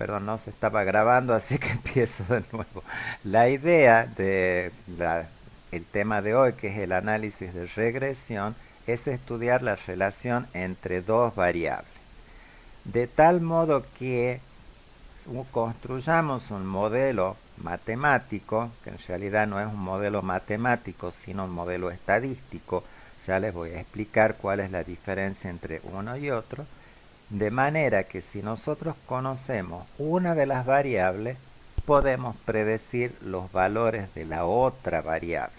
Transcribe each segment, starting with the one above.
Perdón, no se estaba grabando, así que empiezo de nuevo. La idea de el tema de hoy, que es el análisis de regresión, es estudiar la relación entre dos variables. De tal modo que construyamos un modelo matemático, que en realidad no es un modelo matemático, sino un modelo estadístico. Ya les voy a explicar cuál es la diferencia entre uno y otro. De manera que si nosotros conocemos una de las variables, podemos predecir los valores de la otra variable.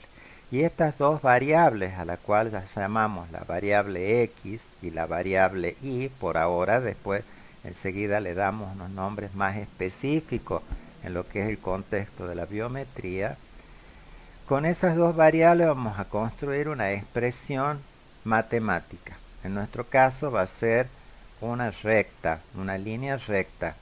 Y estas dos variables, a la cual ya llamamos la variable x y la variable y, por ahora, después enseguida le damos unos nombres más específicos en lo que es el contexto de la biometría. Con esas dos variables vamos a construir una expresión matemática. En nuestro caso va a ser una recta, una línea recta,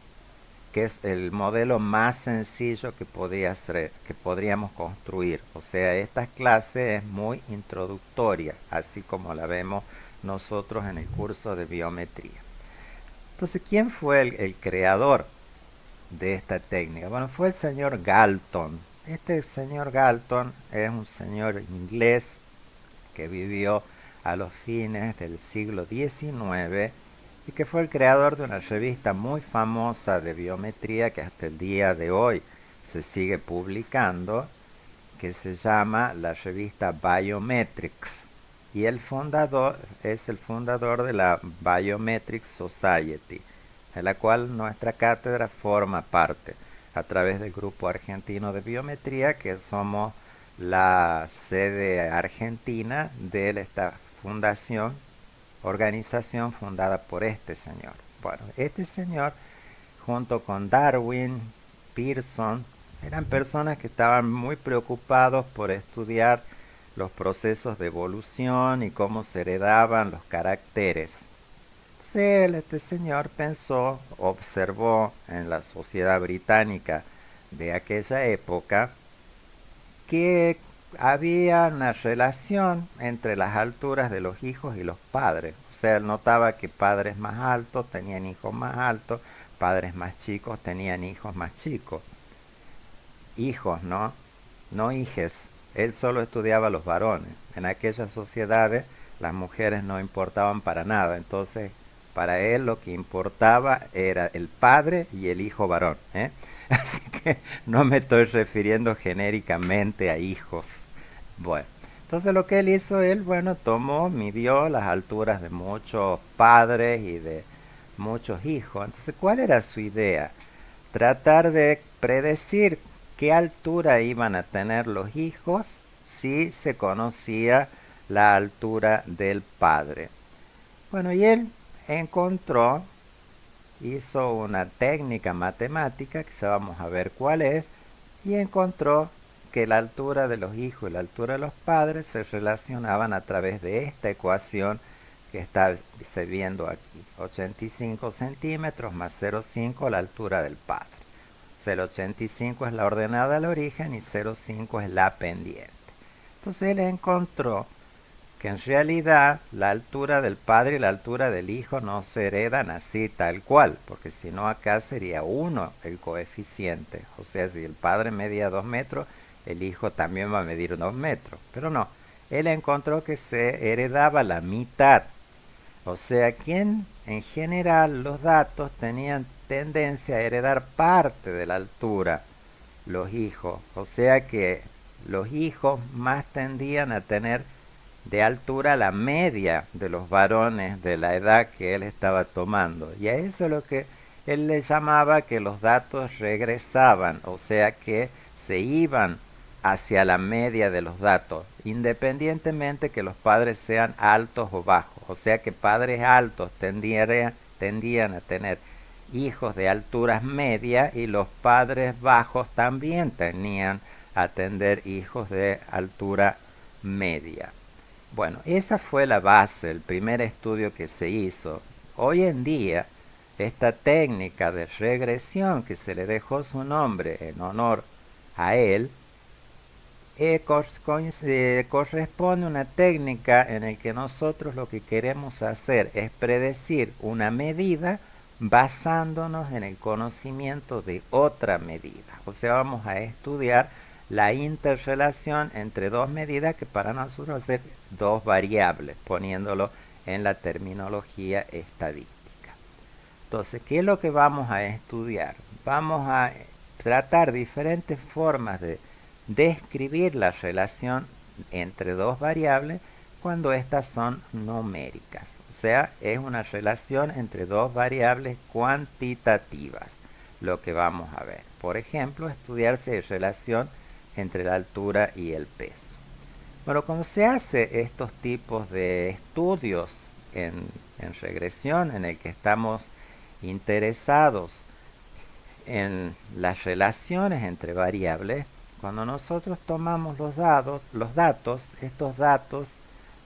que es el modelo más sencillo que podríamos construir. O sea, esta clase es muy introductoria, así como la vemos nosotros en el curso de biometría. Entonces, ¿quién fue el creador de esta técnica? Bueno, fue el señor Galton. Este señor Galton es un señor inglés que vivió a los fines del siglo XIX y que fue el creador de una revista muy famosa de biometría que hasta el día de hoy se sigue publicando, que se llama la revista Biometrics. Y el fundador es el fundador de la Biometrics Society, de la cual nuestra cátedra forma parte a través del Grupo Argentino de Biometría, que somos la sede argentina de esta fundación, organización fundada por este señor. Bueno, este señor, junto con Darwin, Pearson, eran personas que estaban muy preocupados por estudiar los procesos de evolución y cómo se heredaban los caracteres. Entonces este señor pensó, observó en la sociedad británica de aquella época que había una relación entre las alturas de los hijos y los padres. O sea, él notaba que padres más altos tenían hijos más altos, padres más chicos tenían hijos más chicos. Hijos, ¿no? No hijes. Él solo estudiaba a los varones. En aquellas sociedades las mujeres no importaban para nada. Entonces, para él lo que importaba era el padre y el hijo varón, ¿eh? Así que no me estoy refiriendo genéricamente a hijos. Bueno, entonces lo que él hizo, él, bueno, tomó, midió las alturas de muchos padres y de muchos hijos. Entonces, ¿cuál era su idea? Tratar de predecir qué altura iban a tener los hijos si se conocía la altura del padre. Bueno, y él encontró, hizo una técnica matemática, que ya vamos a ver cuál es, y encontró que la altura de los hijos y la altura de los padres se relacionaban a través de esta ecuación que está se viendo aquí. 85 centímetros más 0,5 la altura del padre. O sea, el 85 es la ordenada al origen y 0,5 es la pendiente. Entonces él encontró que en realidad la altura del padre y la altura del hijo no se heredan así tal cual, porque si no acá sería 1 el coeficiente. O sea, si el padre medía 2 metros, el hijo también va a medir 2 metros. Pero no, él encontró que se heredaba la mitad. O sea que en general los datos tenían tendencia a heredar parte de la altura, los hijos. O sea que los hijos más tendían a tener de altura la media de los varones de la edad que él estaba tomando. Y a eso es lo que él le llamaba que los datos regresaban, o sea que se iban hacia la media de los datos, independientemente que los padres sean altos o bajos. O sea que padres altos tendían a tener hijos de alturas medias y los padres bajos también tenían a tener hijos de altura media. Bueno, esa fue la base, el primer estudio que se hizo. Hoy en día, esta técnica de regresión, que se le dejó su nombre en honor a él, corresponde a una técnica en la que nosotros lo que queremos hacer es predecir una medida basándonos en el conocimiento de otra medida. O sea, vamos a estudiar la interrelación entre dos medidas que para nosotros es dos variables, poniéndolo en la terminología estadística. Entonces, ¿qué es lo que vamos a estudiar? Vamos a tratar diferentes formas de describir la relación entre dos variables cuando estas son numéricas. O sea, es una relación entre dos variables cuantitativas, lo que vamos a ver. Por ejemplo, estudiarse la relación entre la altura y el peso. Bueno, como se hace estos tipos de estudios en regresión, en el que estamos interesados en las relaciones entre variables, cuando nosotros tomamos los datos, estos datos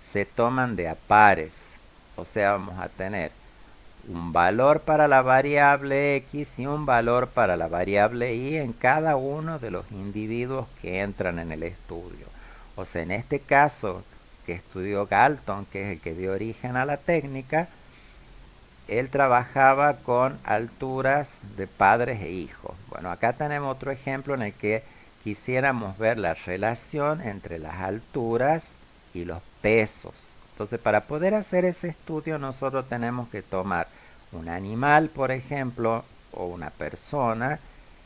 se toman de a pares. O sea, vamos a tener un valor para la variable X y un valor para la variable Y en cada uno de los individuos que entran en el estudio. O sea, en este caso que estudió Galton, que es el que dio origen a la técnica, él trabajaba con alturas de padres e hijos. Bueno, acá tenemos otro ejemplo en el que quisiéramos ver la relación entre las alturas y los pesos. Entonces, para poder hacer ese estudio, nosotros tenemos que tomar un animal, por ejemplo, o una persona,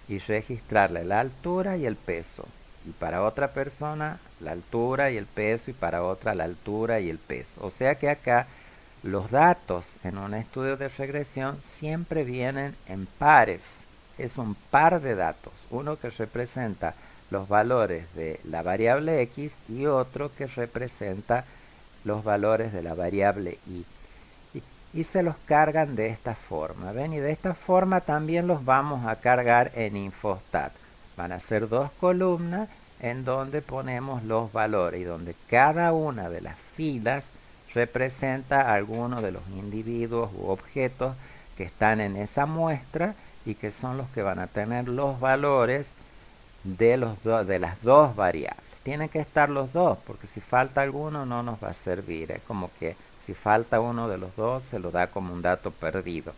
y registrarle la altura y el peso. Y para otra persona, la altura y el peso, y para otra, la altura y el peso. O sea que acá los datos en un estudio de regresión siempre vienen en pares. Es un par de datos, uno que representa los valores de la variable X y otro que representa los valores de la variable Y. Y se los cargan de esta forma, ¿ven? Y de esta forma también los vamos a cargar en Infostat. Van a ser dos columnas en donde ponemos los valores y donde cada una de las filas representa a alguno de los individuos u objetos que están en esa muestra y que son los que van a tener los valores de las dos variables. Tienen que estar los dos, porque si falta alguno no nos va a servir. Es como que si falta uno de los dos se lo da como un dato perdido.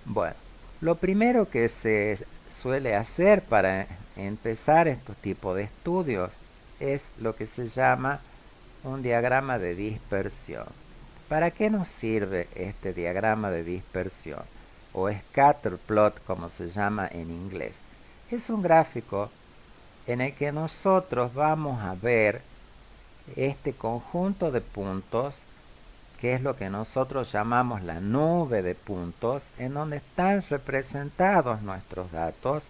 Bueno, lo primero que se suele hacer para empezar estos tipos de estudios es lo que se llama un diagrama de dispersión. ¿Para qué nos sirve este diagrama de dispersión? O scatter plot, como se llama en inglés. Es un gráfico en el que nosotros vamos a ver este conjunto de puntos, que es lo que nosotros llamamos la nube de puntos, en donde están representados nuestros datos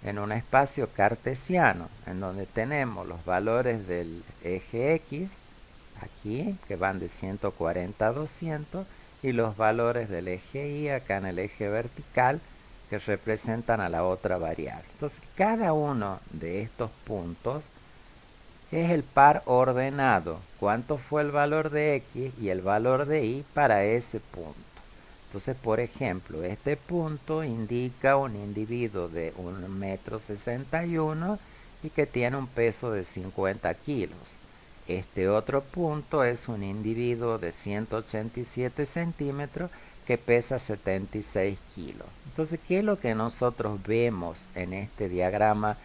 en un espacio cartesiano, en donde tenemos los valores del eje X, aquí, que van de 140 a 200, y los valores del eje Y, acá en el eje vertical, que representan a la otra variable. Entonces, cada uno de estos puntos es el par ordenado. ¿Cuánto fue el valor de X y el valor de Y para ese punto? Entonces, por ejemplo, este punto indica un individuo de 1,61 m y que tiene un peso de 50 kilos. Este otro punto es un individuo de 187 centímetros que pesa 76 kilos. Entonces, ¿qué es lo que nosotros vemos en este diagrama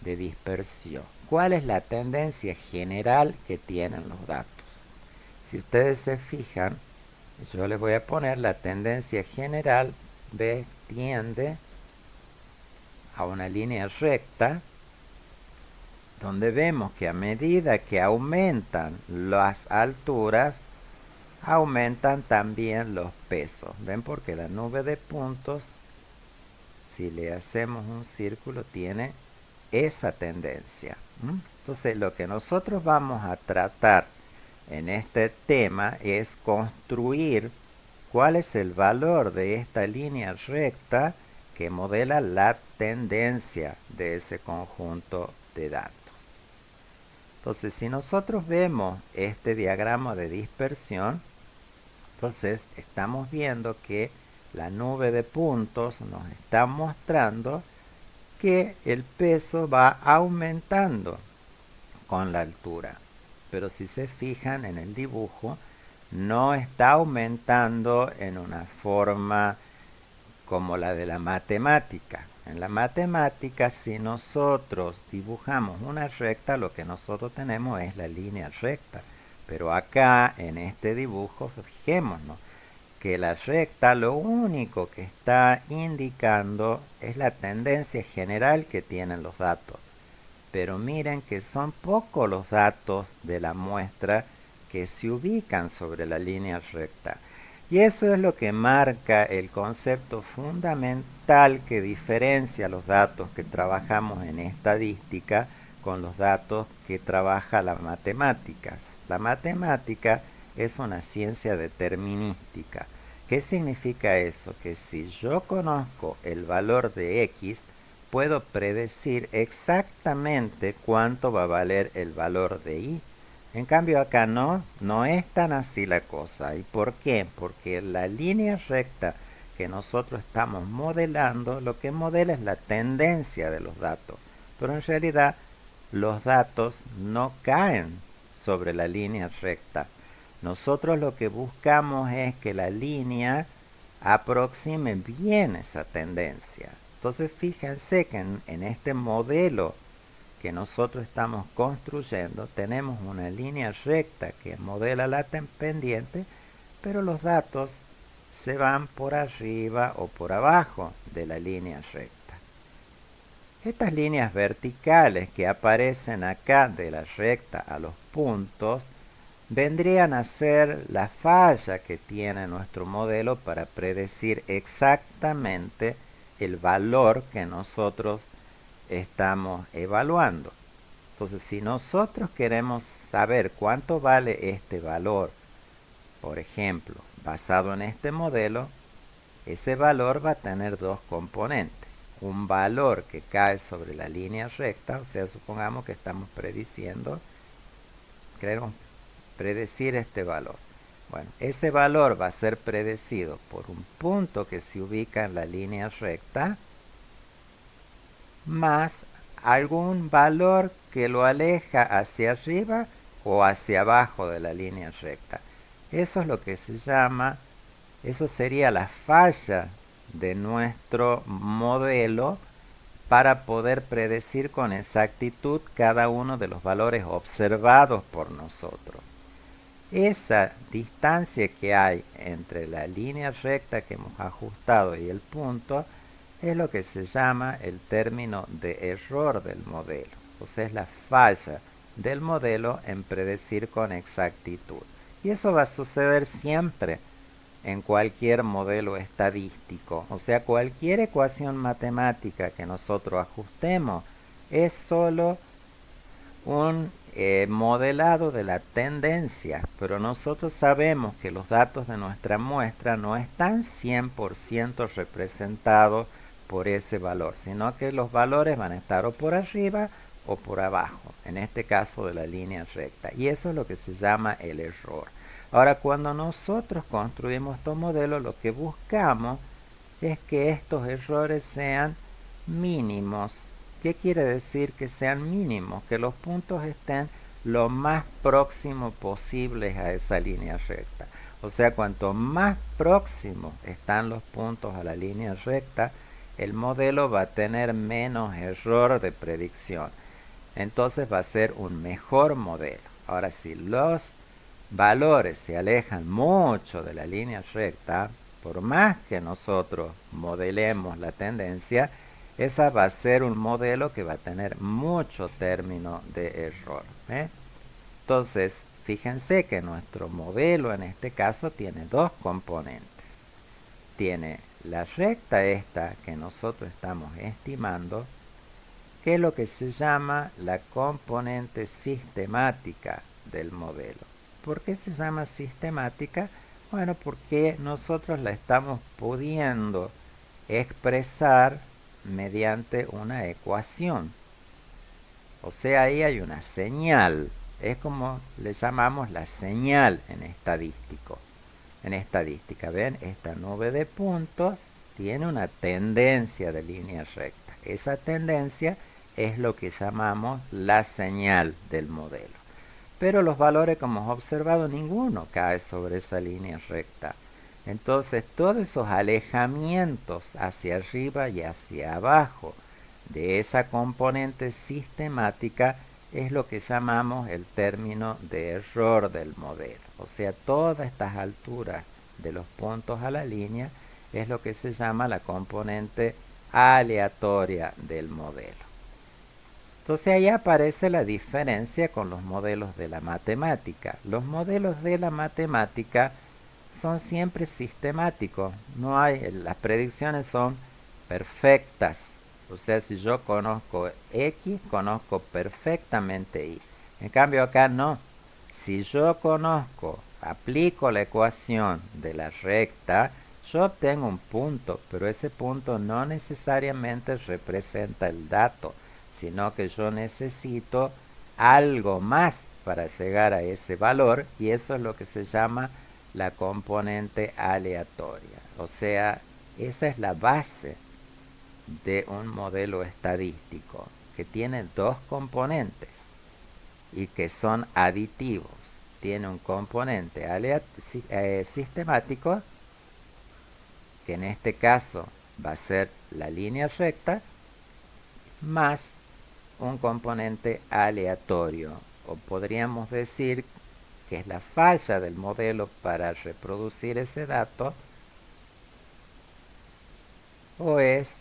de dispersión? ¿Cuál es la tendencia general que tienen los datos? Si ustedes se fijan, yo les voy a poner la tendencia general, B tiende a una línea recta, donde vemos que a medida que aumentan las alturas, aumentan también los pesos. ¿Ven? Porque la nube de puntos, si le hacemos un círculo, tiene esa tendencia. Entonces, lo que nosotros vamos a tratar en este tema es construir cuál es el valor de esta línea recta que modela la tendencia de ese conjunto de datos. Entonces, si nosotros vemos este diagrama de dispersión, entonces estamos viendo que la nube de puntos nos está mostrando que el peso va aumentando con la altura. Pero si se fijan en el dibujo, no está aumentando en una forma como la de la matemática. En la matemática, si nosotros dibujamos una recta, lo que nosotros tenemos es la línea recta. Pero acá, en este dibujo, fijémonos que la recta lo único que está indicando es la tendencia general que tienen los datos. Pero miren que son pocos los datos de la muestra que se ubican sobre la línea recta. Y eso es lo que marca el concepto fundamental que diferencia los datos que trabajamos en estadística con los datos que trabaja las matemáticas. La matemática es una ciencia determinística. ¿Qué significa eso? Que si yo conozco el valor de X, puedo predecir exactamente cuánto va a valer el valor de Y. En cambio acá no es tan así la cosa. ¿Y por qué? Porque la línea recta que nosotros estamos modelando, lo que modela es la tendencia de los datos. Pero en realidad los datos no caen sobre la línea recta. Nosotros lo que buscamos es que la línea aproxime bien esa tendencia. Entonces fíjense que en este modelo que nosotros estamos construyendo tenemos una línea recta que modela la pendiente, pero los datos se van por arriba o por abajo de la línea recta. Estas líneas verticales que aparecen acá de la recta a los puntos vendrían a ser la falla que tiene nuestro modelo para predecir exactamente el valor que nosotros estamos evaluando. Entonces, si nosotros queremos saber cuánto vale este valor, por ejemplo, basado en este modelo, ese valor va a tener dos componentes. Un valor que cae sobre la línea recta, o sea, supongamos que estamos queremos predecir este valor. Bueno, ese valor va a ser predecido por un punto que se ubica en la línea recta, más algún valor que lo aleja hacia arriba o hacia abajo de la línea recta. Eso es lo que se llama, eso sería la falla de nuestro modelo para poder predecir con exactitud cada uno de los valores observados por nosotros. Esa distancia que hay entre la línea recta que hemos ajustado y el punto es lo que se llama el término de error del modelo, o sea, es la falla del modelo en predecir con exactitud. Y eso va a suceder siempre en cualquier modelo estadístico, o sea, cualquier ecuación matemática que nosotros ajustemos es solo un modelado de la tendencia, pero nosotros sabemos que los datos de nuestra muestra no están 100% representados por ese valor, sino que los valores van a estar o por arriba o por abajo, en este caso de la línea recta, y eso es lo que se llama el error. Ahora, cuando nosotros construimos estos modelos, lo que buscamos es que estos errores sean mínimos. ¿Qué quiere decir que sean mínimos? Que los puntos estén lo más próximo posibles a esa línea recta. O sea, cuanto más próximos están los puntos a la línea recta, el modelo va a tener menos error de predicción. Entonces va a ser un mejor modelo. Ahora, si los valores se alejan mucho de la línea recta, por más que nosotros modelemos la tendencia, esa va a ser un modelo que va a tener mucho término de error. Entonces, fíjense que nuestro modelo en este caso tiene dos componentes. Tiene la recta esta que nosotros estamos estimando, que es lo que se llama la componente sistemática del modelo. ¿Por qué se llama sistemática? Bueno, porque nosotros la estamos pudiendo expresar mediante una ecuación. O sea, ahí hay una señal. Es como le llamamos la señal en estadística. ¿Ven? Esta nube de puntos tiene una tendencia de línea recta. Esa tendencia es lo que llamamos la señal del modelo. Pero los valores, como hemos observado, ninguno cae sobre esa línea recta. Entonces, todos esos alejamientos hacia arriba y hacia abajo de esa componente sistemática es lo que llamamos el término de error del modelo. O sea, todas estas alturas de los puntos a la línea es lo que se llama la componente aleatoria del modelo. Entonces ahí aparece la diferencia con los modelos de la matemática. Los modelos de la matemática son siempre sistemáticos. No hay, las predicciones son perfectas. O sea, si yo conozco X, conozco perfectamente Y. En cambio acá no. Si yo conozco, aplico la ecuación de la recta, yo obtengo un punto, pero ese punto no necesariamente representa el dato, sino que yo necesito algo más para llegar a ese valor, y eso es lo que se llama la componente aleatoria. O sea, esa es la base de un modelo estadístico, que tiene dos componentes y que son aditivos. Tiene un componente sistemático, que en este caso va a ser la línea recta, más un componente aleatorio, o podríamos decir que es la falla del modelo para reproducir ese dato, o es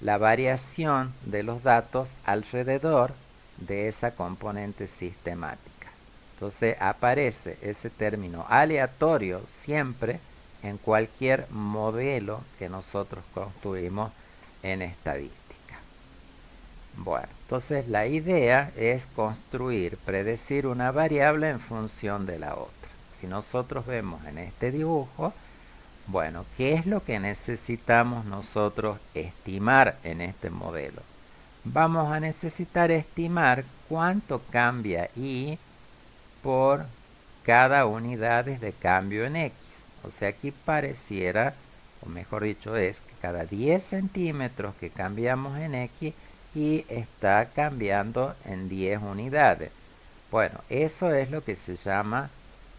la variación de los datos alrededor de esa componente sistemática. Entonces aparece ese término aleatorio siempre en cualquier modelo que nosotros construimos en estadística. Bueno, entonces la idea es construir, predecir una variable en función de la otra. Si nosotros vemos en este dibujo, bueno, ¿qué es lo que necesitamos nosotros estimar en este modelo? Vamos a necesitar estimar cuánto cambia Y por cada unidad de cambio en X. O sea, aquí pareciera, o mejor dicho es, que cada 10 centímetros que cambiamos en X, Y está cambiando en 10 unidades. Bueno, eso es lo que se llama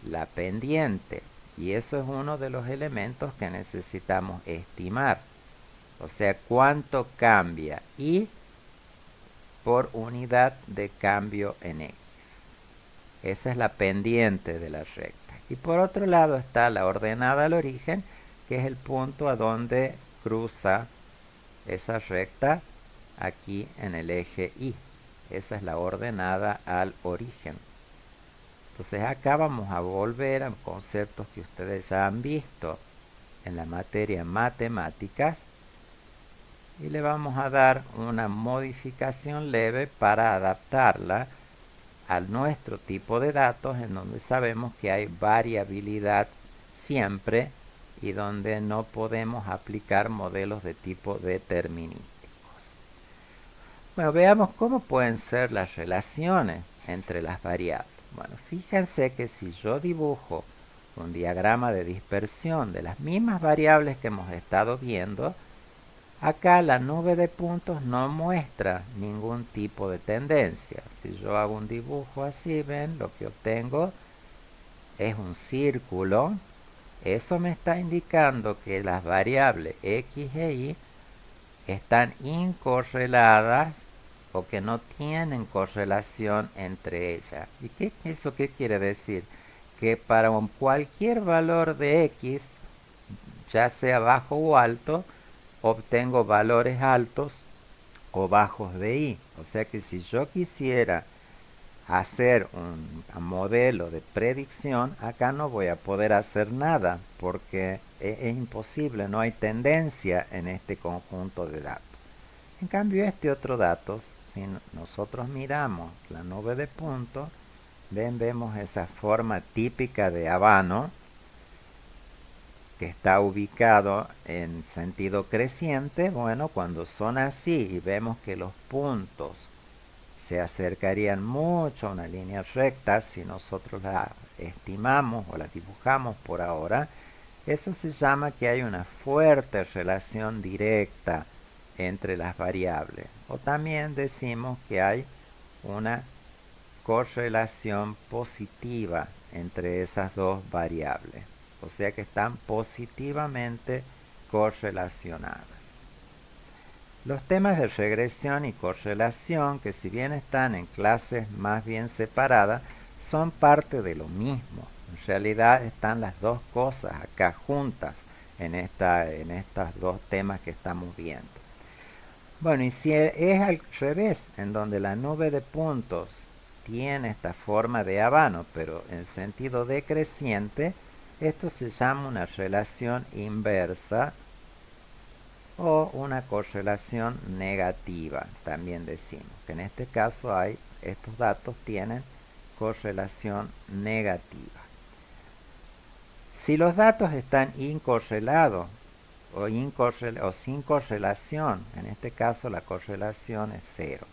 la pendiente. Y eso es uno de los elementos que necesitamos estimar. O sea, cuánto cambia Y por unidad de cambio en X. Esa es la pendiente de la recta. Y por otro lado está la ordenada al origen, que es el punto a donde cruza esa recta aquí en el eje Y. Esa es la ordenada al origen. Entonces acá vamos a volver a conceptos que ustedes ya han visto en la materia matemáticas, y le vamos a dar una modificación leve para adaptarla a nuestro tipo de datos, en donde sabemos que hay variabilidad siempre y donde no podemos aplicar modelos de tipo determinísticos. Bueno, veamos cómo pueden ser las relaciones entre las variables. Bueno, fíjense que si yo dibujo un diagrama de dispersión de las mismas variables que hemos estado viendo, acá la nube de puntos no muestra ningún tipo de tendencia. Si yo hago un dibujo así, ven, lo que obtengo es un círculo. Eso me está indicando que las variables X e Y están incorreladas, o que no tienen correlación entre ellas. ¿Y eso qué quiere decir? Que para cualquier valor de X, ya sea bajo o alto, obtengo valores altos o bajos de Y. O sea que si yo quisiera hacer un modelo de predicción, acá no voy a poder hacer nada, porque es imposible, no hay tendencia en este conjunto de datos. En cambio, este otro dato, si nosotros miramos la nube de puntos, vemos esa forma típica de habano, que está ubicado en sentido creciente. Bueno, cuando son así y vemos que los puntos se acercarían mucho a una línea recta, si nosotros la estimamos o la dibujamos por ahora, eso se llama que hay una fuerte relación directa entre las variables. O también decimos que hay una correlación positiva entre esas dos variables. o sea que están positivamente correlacionadas. Los temas de regresión y correlación, que si bien están en clases más bien separadas, son parte de lo mismo. En realidad están las dos cosas acá juntas en estos dos temas que estamos viendo. Bueno, y si es al revés, en donde la nube de puntos tiene esta forma de habano, pero en sentido decreciente, esto se llama una relación inversa o una correlación negativa, también decimos, que en este caso estos datos tienen correlación negativa. Si los datos están incorrelados o sin correlación, en este caso la correlación es 0,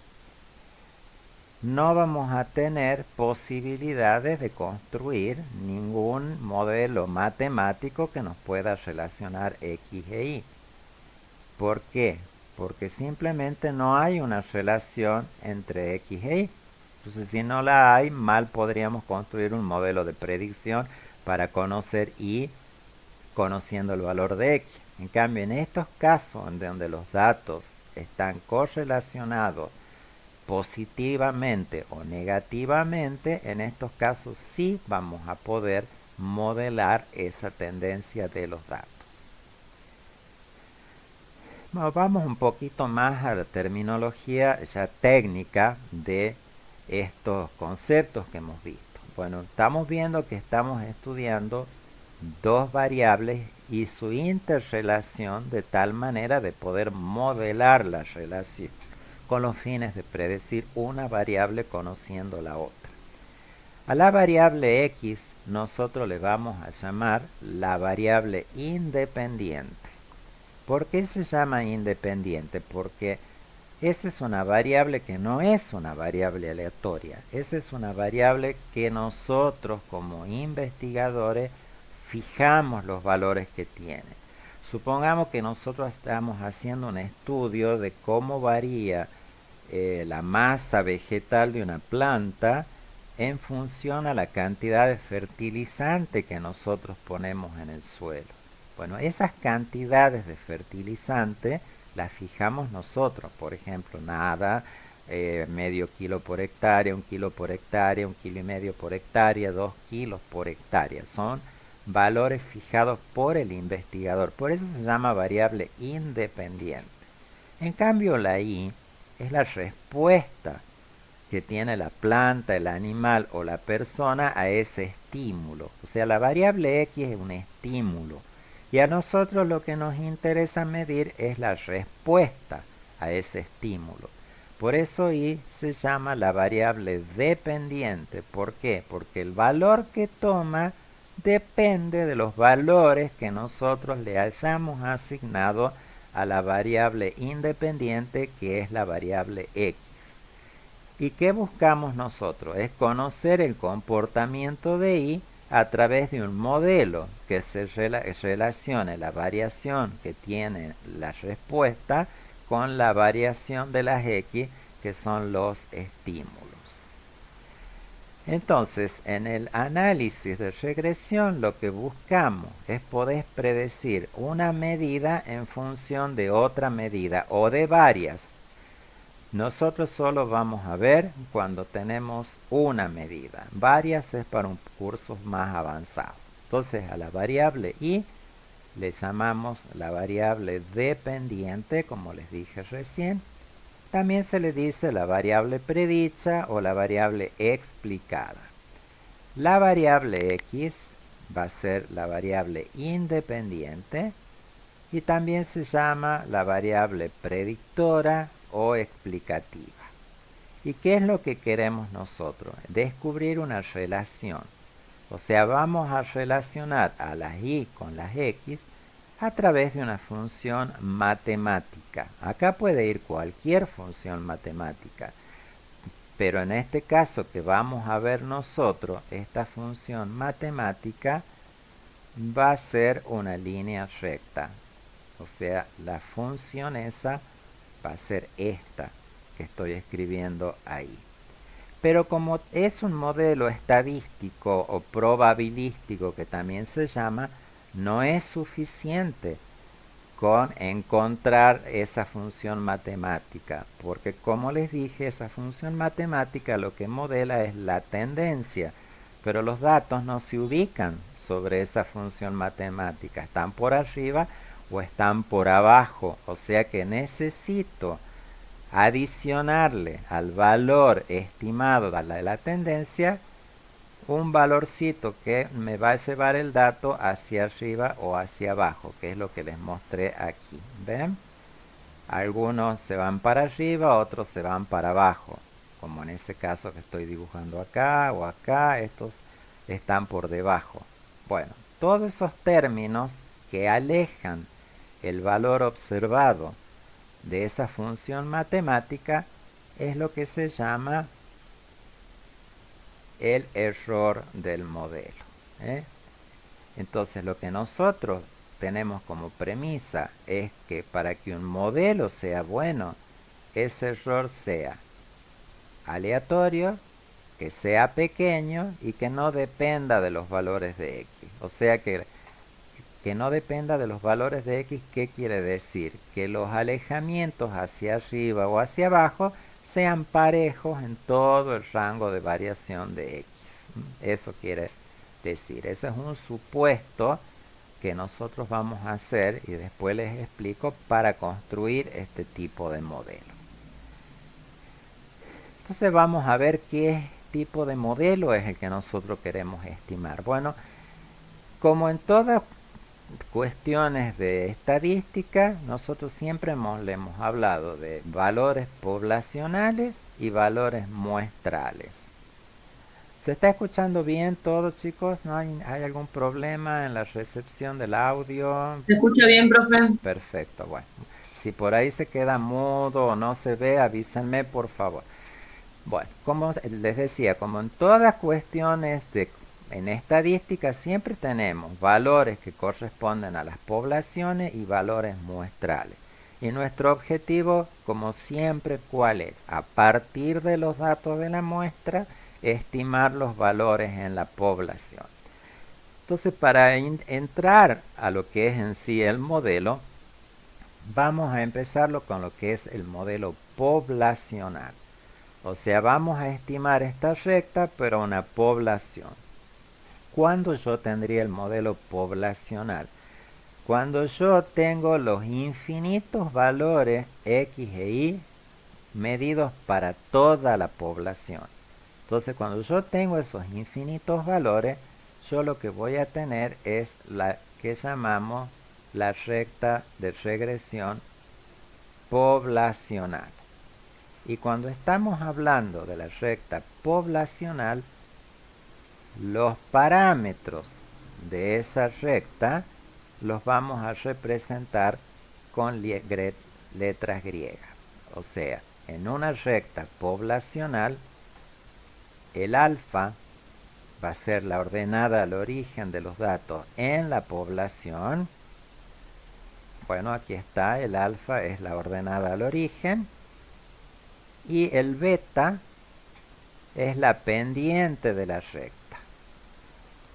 no vamos a tener posibilidades de construir ningún modelo matemático que nos pueda relacionar X e Y. ¿Por qué? Porque simplemente no hay una relación entre X e Y. Entonces, si no la hay, mal podríamos construir un modelo de predicción para conocer Y conociendo el valor de X. En cambio, en estos casos en donde los datos están correlacionados positivamente o negativamente, en estos casos sí vamos a poder modelar esa tendencia de los datos. Bueno, vamos un poquito más a la terminología ya técnica de estos conceptos que hemos visto. Bueno, estamos viendo que estamos estudiando dos variables y su interrelación de tal manera de poder modelar la relación con los fines de predecir una variable conociendo la otra. A la variable X nosotros le vamos a llamar la variable independiente. ¿Por qué se llama independiente? Porque esa es una variable que no es una variable aleatoria. Esa es una variable que nosotros como investigadores fijamos los valores que tiene. Supongamos que nosotros estamos haciendo un estudio de cómo varía la masa vegetal de una planta en función a la cantidad de fertilizante que nosotros ponemos en el suelo. Bueno, esas cantidades de fertilizante las fijamos nosotros. Por ejemplo, medio kilo por hectárea, 1 kilo por hectárea, 1,5 kilos por hectárea, 2 kilos por hectárea. Son valores fijados por el investigador. Por eso se llama variable independiente. En cambio, la Y es la respuesta que tiene la planta, el animal o la persona a ese estímulo. O sea, la variable X es un estímulo. Y a nosotros lo que nos interesa medir es la respuesta a ese estímulo. Por eso Y se llama la variable dependiente. ¿Por qué? Porque el valor que toma depende de los valores que nosotros le hayamos asignado a la variable independiente, que es la variable X. ¿Y qué buscamos nosotros? Es conocer el comportamiento de Y a través de un modelo que se relacione la variación que tiene la respuesta con la variación de las X, que son los estímulos. Entonces, en el análisis de regresión lo que buscamos es poder predecir una medida en función de otra medida o de varias. Nosotros solo vamos a ver cuando tenemos una medida. Varias es para un curso más avanzado. Entonces, a la variable Y le llamamos la variable dependiente, como les dije recién. También se le dice la variable predicha o la variable explicada. La variable X va a ser la variable independiente y también se llama la variable predictora o explicativa. ¿Y qué es lo que queremos nosotros? Descubrir una relación. O sea, vamos a relacionar a las Y con las X a través de una función matemática. Acá puede ir cualquier función matemática, pero en este caso que vamos a ver nosotros, esta función matemática va a ser una línea recta. O sea, la función esa va a ser esta que estoy escribiendo ahí. Pero como es un modelo estadístico o probabilístico que también se llama, no es suficiente con encontrar esa función matemática, porque como les dije, esa función matemática lo que modela es la tendencia, pero los datos no se ubican sobre esa función matemática, están por arriba o están por abajo, o sea que necesito adicionarle al valor estimado de la tendencia un valorcito que me va a llevar el dato hacia arriba o hacia abajo, que es lo que les mostré aquí. ¿Ven? Algunos se van para arriba, otros se van para abajo, como en ese caso que estoy dibujando acá o acá, estos están por debajo. Bueno, todos esos términos que alejan el valor observado de esa función matemática es lo que se llama el error del modelo. ¿eh? Entonces lo que nosotros tenemos como premisa es que para que un modelo sea bueno, ese error sea aleatorio, que sea pequeño y que no dependa de los valores de x. O sea que no dependa de los valores de x, ¿qué quiere decir? Que los alejamientos hacia arriba o hacia abajo sean parejos en todo el rango de variación de x. Eso quiere decir, ese es un supuesto que nosotros vamos a hacer y después les explico para construir este tipo de modelo. Entonces vamos a ver qué tipo de modelo es el que nosotros queremos estimar. Bueno, como en todas cuestiones de estadística, nosotros siempre le hemos hablado de valores poblacionales y valores muestrales. ¿Se está escuchando bien todo, chicos? ¿No hay algún problema en la recepción del audio? ¿Se escucha bien, profe? Perfecto, bueno. Si por ahí se queda mudo o no se ve, avísenme por favor. Bueno, como les decía, como en todas cuestiones en estadística siempre tenemos valores que corresponden a las poblaciones y valores muestrales. Y nuestro objetivo, como siempre, ¿cuál es? A partir de los datos de la muestra, estimar los valores en la población. Entonces, para entrar a lo que es en sí el modelo, vamos a empezarlo con lo que es el modelo poblacional. O sea, vamos a estimar esta recta, pero una población. ¿Cuándo yo tendría el modelo poblacional? Cuando yo tengo los infinitos valores x e y medidos para toda la población. Entonces, cuando yo tengo esos infinitos valores, yo lo que voy a tener es la que llamamos la recta de regresión poblacional. Y cuando estamos hablando de la recta poblacional, los parámetros de esa recta los vamos a representar con letras griegas. O sea, en una recta poblacional, el alfa va a ser la ordenada al origen de los datos en la población. Bueno, aquí está, el alfa es la ordenada al origen. Y el beta es la pendiente de la recta.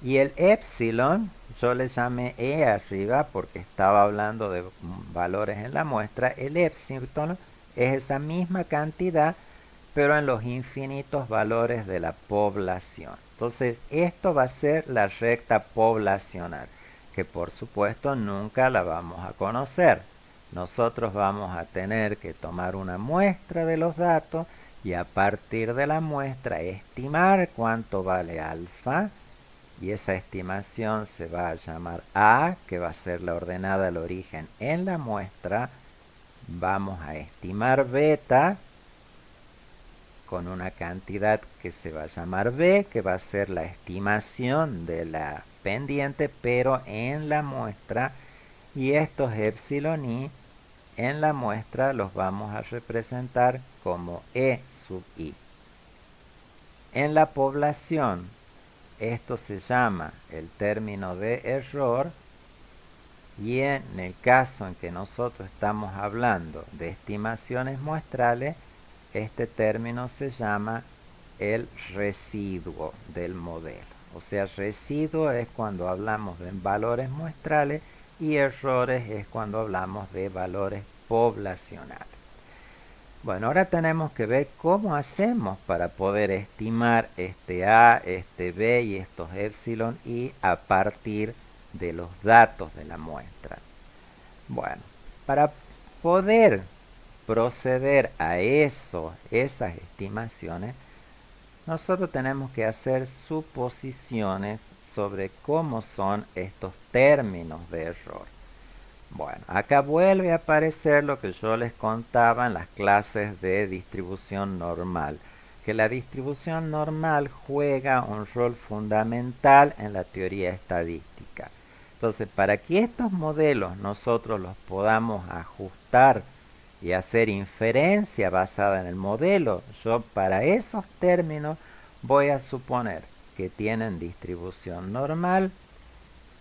Y el epsilon, yo le llamé E arriba porque estaba hablando de valores en la muestra. El epsilon es esa misma cantidad, pero en los infinitos valores de la población. Entonces, esto va a ser la recta poblacional, que por supuesto nunca la vamos a conocer. Nosotros vamos a tener que tomar una muestra de los datos y a partir de la muestra estimar cuánto vale alfa, y esa estimación se va a llamar A, que va a ser la ordenada al origen en la muestra. Vamos a estimar beta con una cantidad que se va a llamar B, que va a ser la estimación de la pendiente, pero en la muestra, y estos epsilon i en la muestra los vamos a representar como E sub i. En la población, esto se llama el término de error, y en el caso en que nosotros estamos hablando de estimaciones muestrales, este término se llama el residuo del modelo. O sea, residuo es cuando hablamos de valores muestrales y errores es cuando hablamos de valores poblacionales. Bueno, ahora tenemos que ver cómo hacemos para poder estimar este A, este B y estos epsilon y a partir de los datos de la muestra. Bueno, para poder proceder a esas estimaciones, nosotros tenemos que hacer suposiciones sobre cómo son estos términos de error. Bueno, acá vuelve a aparecer lo que yo les contaba en las clases de distribución normal, que la distribución normal juega un rol fundamental en la teoría estadística. Entonces, para que estos modelos nosotros los podamos ajustar y hacer inferencia basada en el modelo, yo para esos términos voy a suponer que tienen distribución normal,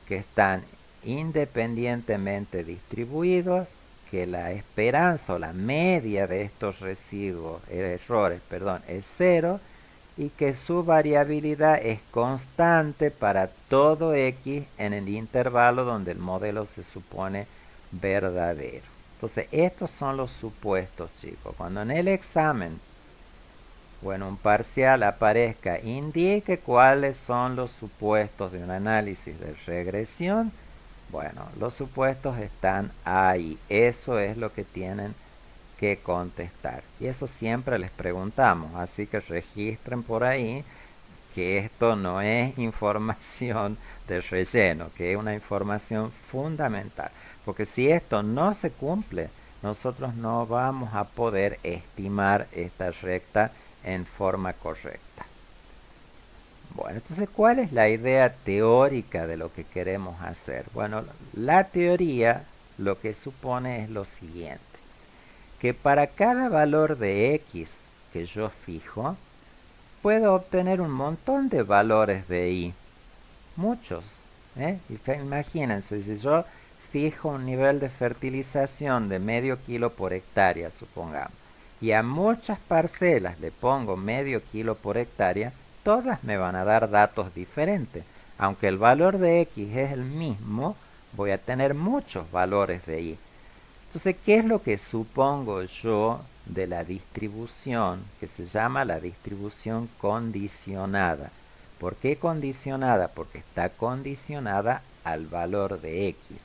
que están independientemente distribuidos, que la esperanza o la media de estos residuos, errores, es 0 y que su variabilidad es constante para todo x en el intervalo donde el modelo se supone verdadero. Entonces, estos son los supuestos, chicos. Cuando en el examen o en un parcial aparezca, indique cuáles son los supuestos de un análisis de regresión. Bueno, los supuestos están ahí. Eso es lo que tienen que contestar. Y eso siempre les preguntamos. Así que registren por ahí que esto no es información de relleno, que es una información fundamental. Porque si esto no se cumple, nosotros no vamos a poder estimar esta recta en forma correcta. Bueno, entonces, ¿cuál es la idea teórica de lo que queremos hacer? Bueno, la teoría lo que supone es lo siguiente, que para cada valor de x que yo fijo, puedo obtener un montón de valores de y, muchos. Imagínense, si yo fijo un nivel de fertilización de medio kilo por hectárea, supongamos, y a muchas parcelas le pongo medio kilo por hectárea, todas me van a dar datos diferentes. Aunque el valor de x es el mismo, voy a tener muchos valores de y. Entonces, ¿qué es lo que supongo yo de la distribución que se llama la distribución condicionada? ¿Por qué condicionada? Porque está condicionada al valor de x.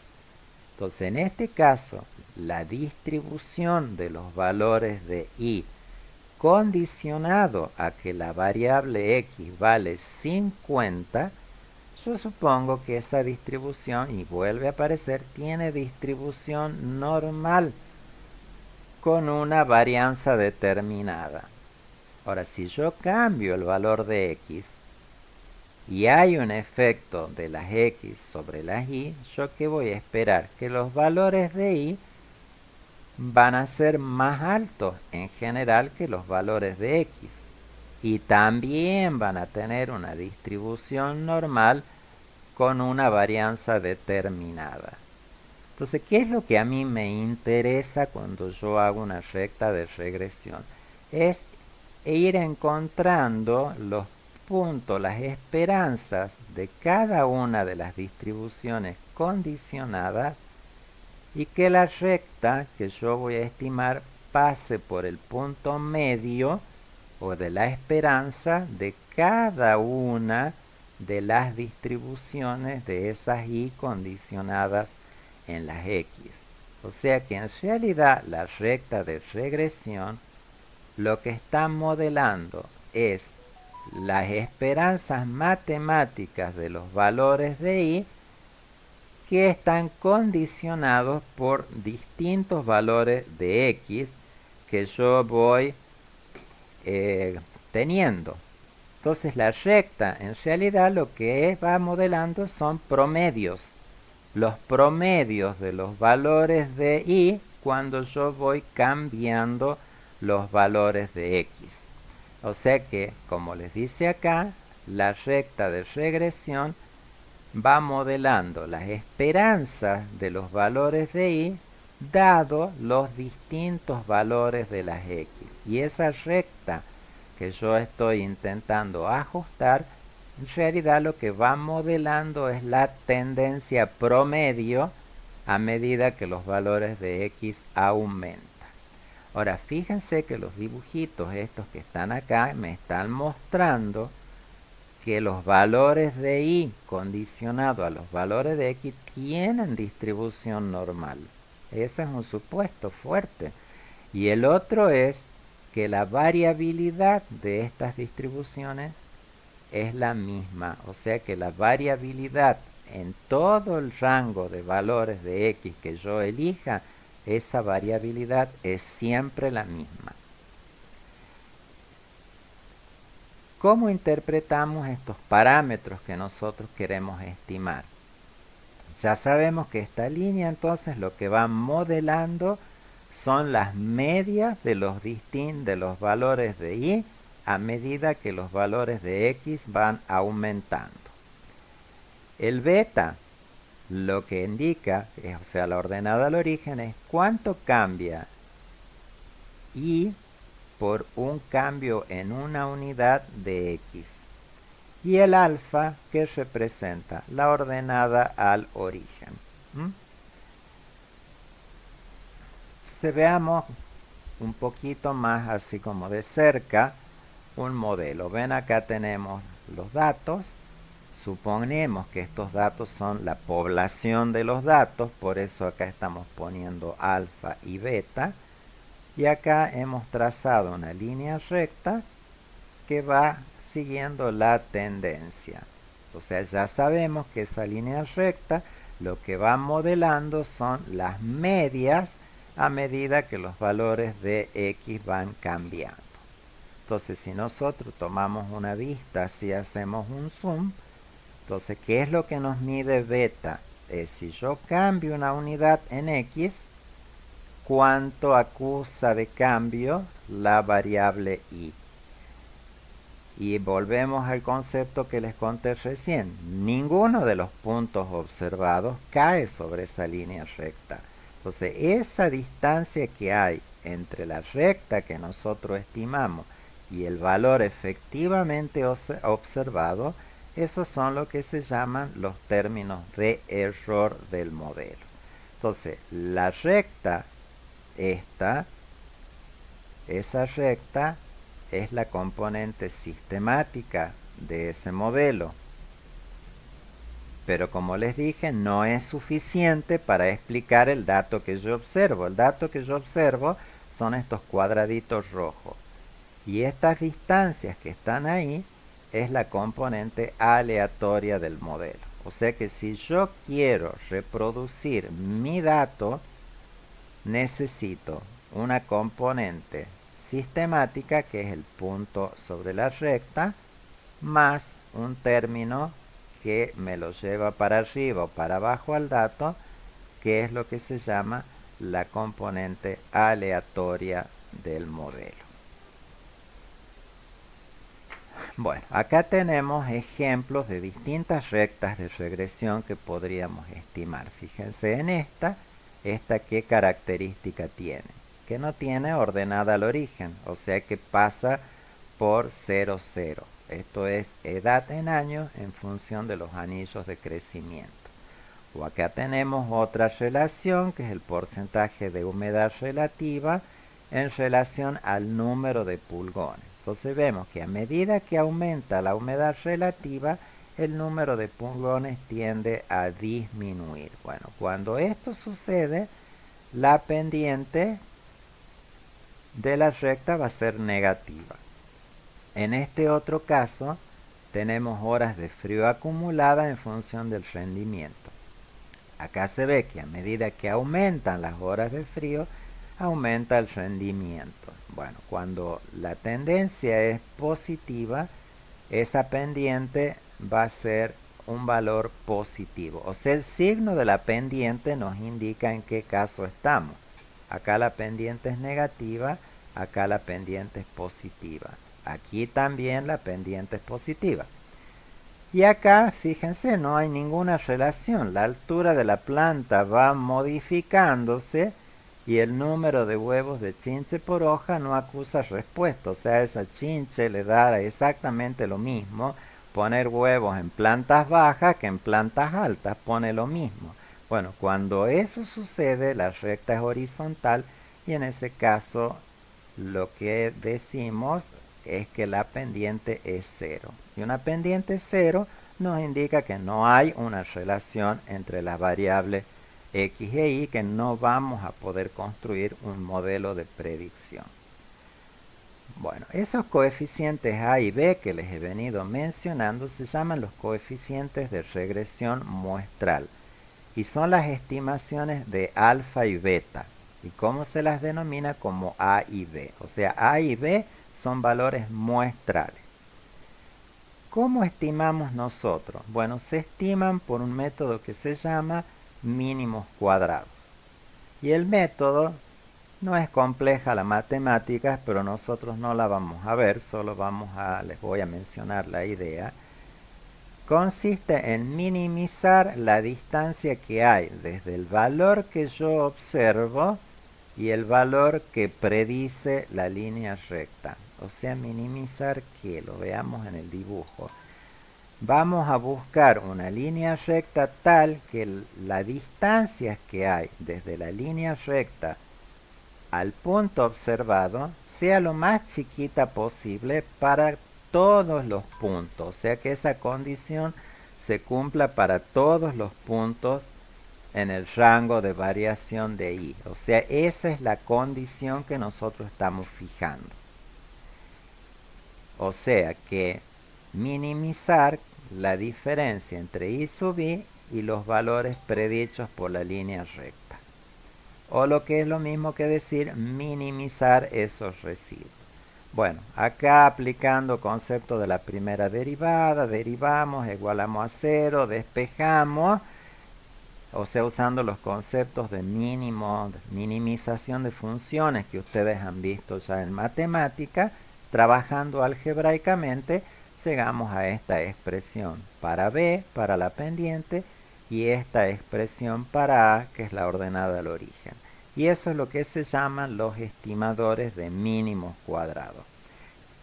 Entonces, en este caso, la distribución de los valores de y condicionado a que la variable x vale 50, yo supongo que esa distribución, y vuelve a aparecer, tiene distribución normal con una varianza determinada. Ahora, si yo cambio el valor de x y hay un efecto de las x sobre las y, ¿yo qué voy a esperar? Que los valores de y van a ser más altos en general que los valores de x. Y también van a tener una distribución normal con una varianza determinada. Entonces, ¿qué es lo que a mí me interesa cuando yo hago una recta de regresión? Es ir encontrando los puntos, las esperanzas de cada una de las distribuciones condicionadas y que la recta que yo voy a estimar pase por el punto medio o de la esperanza de cada una de las distribuciones de esas y condicionadas en las x. O sea que en realidad la recta de regresión lo que está modelando es las esperanzas matemáticas de los valores de y que están condicionados por distintos valores de x que yo voy teniendo. Entonces la recta en realidad lo que va modelando son promedios, los promedios de los valores de y cuando yo voy cambiando los valores de x. O sea que, como les dice acá, la recta de regresión va modelando las esperanzas de los valores de y dado los distintos valores de las x. Y esa recta que yo estoy intentando ajustar, en realidad lo que va modelando es la tendencia promedio a medida que los valores de x aumentan. Ahora, fíjense que los dibujitos estos que están acá me están mostrando que los valores de y condicionados a los valores de x tienen distribución normal. Ese es un supuesto fuerte. Y el otro es que la variabilidad de estas distribuciones es la misma. O sea que la variabilidad en todo el rango de valores de x que yo elija, esa variabilidad es siempre la misma. ¿Cómo interpretamos estos parámetros que nosotros queremos estimar? Ya sabemos que esta línea entonces lo que va modelando son las medias de los valores de y a medida que los valores de x van aumentando. El beta lo que indica, o sea, la ordenada al origen, es cuánto cambia y por un cambio en una unidad de x. Y el alfa, que representa la ordenada al origen. Entonces veamos un poquito más así como de cerca un modelo. Ven, acá tenemos los datos. Suponemos que estos datos son la población de los datos, por eso acá estamos poniendo alfa y beta. Y acá hemos trazado una línea recta que va siguiendo la tendencia. O sea, ya sabemos que esa línea recta lo que va modelando son las medias a medida que los valores de x van cambiando. Entonces, si nosotros tomamos una vista, si hacemos un zoom, entonces, ¿qué es lo que nos mide beta? Es si yo cambio una unidad en x, cuánto acusa de cambio la variable y. Y volvemos al concepto que les conté recién. Ninguno de los puntos observados cae sobre esa línea recta. Entonces, esa distancia que hay entre la recta que nosotros estimamos y el valor efectivamente observado, esos son lo que se llaman los términos de error del modelo. Entonces, la recta esa recta es la componente sistemática de ese modelo. Pero como les dije, no es suficiente para explicar el dato que yo observo. El dato que yo observo son estos cuadraditos rojos. Y estas distancias que están ahí es la componente aleatoria del modelo. O sea que si yo quiero reproducir mi dato, necesito una componente sistemática, que es el punto sobre la recta, más un término que me lo lleva para arriba o para abajo al dato, que es lo que se llama la componente aleatoria del modelo. Bueno, acá tenemos ejemplos de distintas rectas de regresión que podríamos estimar. Fíjense en esta qué característica tiene, que no tiene ordenada al origen, o sea que pasa por 0, 0. Esto es edad en años en función de los anillos de crecimiento. O acá tenemos otra relación, que es el porcentaje de humedad relativa en relación al número de pulgones. Entonces vemos que a medida que aumenta la humedad relativa, el número de pulgones tiende a disminuir. Bueno, cuando esto sucede, la pendiente de la recta va a ser negativa. En este otro caso, tenemos horas de frío acumuladas en función del rendimiento. Acá se ve que a medida que aumentan las horas de frío, aumenta el rendimiento. Bueno, cuando la tendencia es positiva, esa pendiente va a ser un valor positivo. O sea, el signo de la pendiente nos indica en qué caso estamos. Acá la pendiente es negativa, acá la pendiente es positiva. Aquí también la pendiente es positiva. Y acá, fíjense, no hay ninguna relación. La altura de la planta va modificándose y el número de huevos de chinche por hoja no acusa respuesta. O sea, esa chinche le da exactamente lo mismo poner huevos en plantas bajas que en plantas altas, pone lo mismo. Bueno, cuando eso sucede, la recta es horizontal y en ese caso lo que decimos es que la pendiente es cero. Y una pendiente cero nos indica que no hay una relación entre las variables x e y, que no vamos a poder construir un modelo de predicción. Bueno, esos coeficientes a y b que les he venido mencionando se llaman los coeficientes de regresión muestral y son las estimaciones de alfa y beta. ¿Y cómo se las denomina? Como a y b. O sea, a y b son valores muestrales. ¿Cómo estimamos nosotros? Bueno, se estiman por un método que se llama mínimos cuadrados. Y el método no es compleja la matemática, pero nosotros no la vamos a ver, solo les voy a mencionar la idea. Consiste en minimizar la distancia que hay desde el valor que yo observo y el valor que predice la línea recta. O sea, minimizar que lo veamos en el dibujo. Vamos a buscar una línea recta tal que la distancia que hay desde la línea recta al punto observado sea lo más chiquita posible para todos los puntos. O sea que esa condición se cumpla para todos los puntos en el rango de variación de i. O sea, esa es la condición que nosotros estamos fijando. O sea que minimizar la diferencia entre i sub i y los valores predichos por la línea recta. O lo que es lo mismo que decir minimizar esos residuos. Bueno, acá aplicando concepto de la primera derivada, derivamos, igualamos a 0, despejamos, o sea, usando los conceptos de minimización de funciones que ustedes han visto ya en matemática, trabajando algebraicamente, llegamos a esta expresión para b, para la pendiente, y esta expresión para a, que es la ordenada al origen. Y eso es lo que se llaman los estimadores de mínimos cuadrados.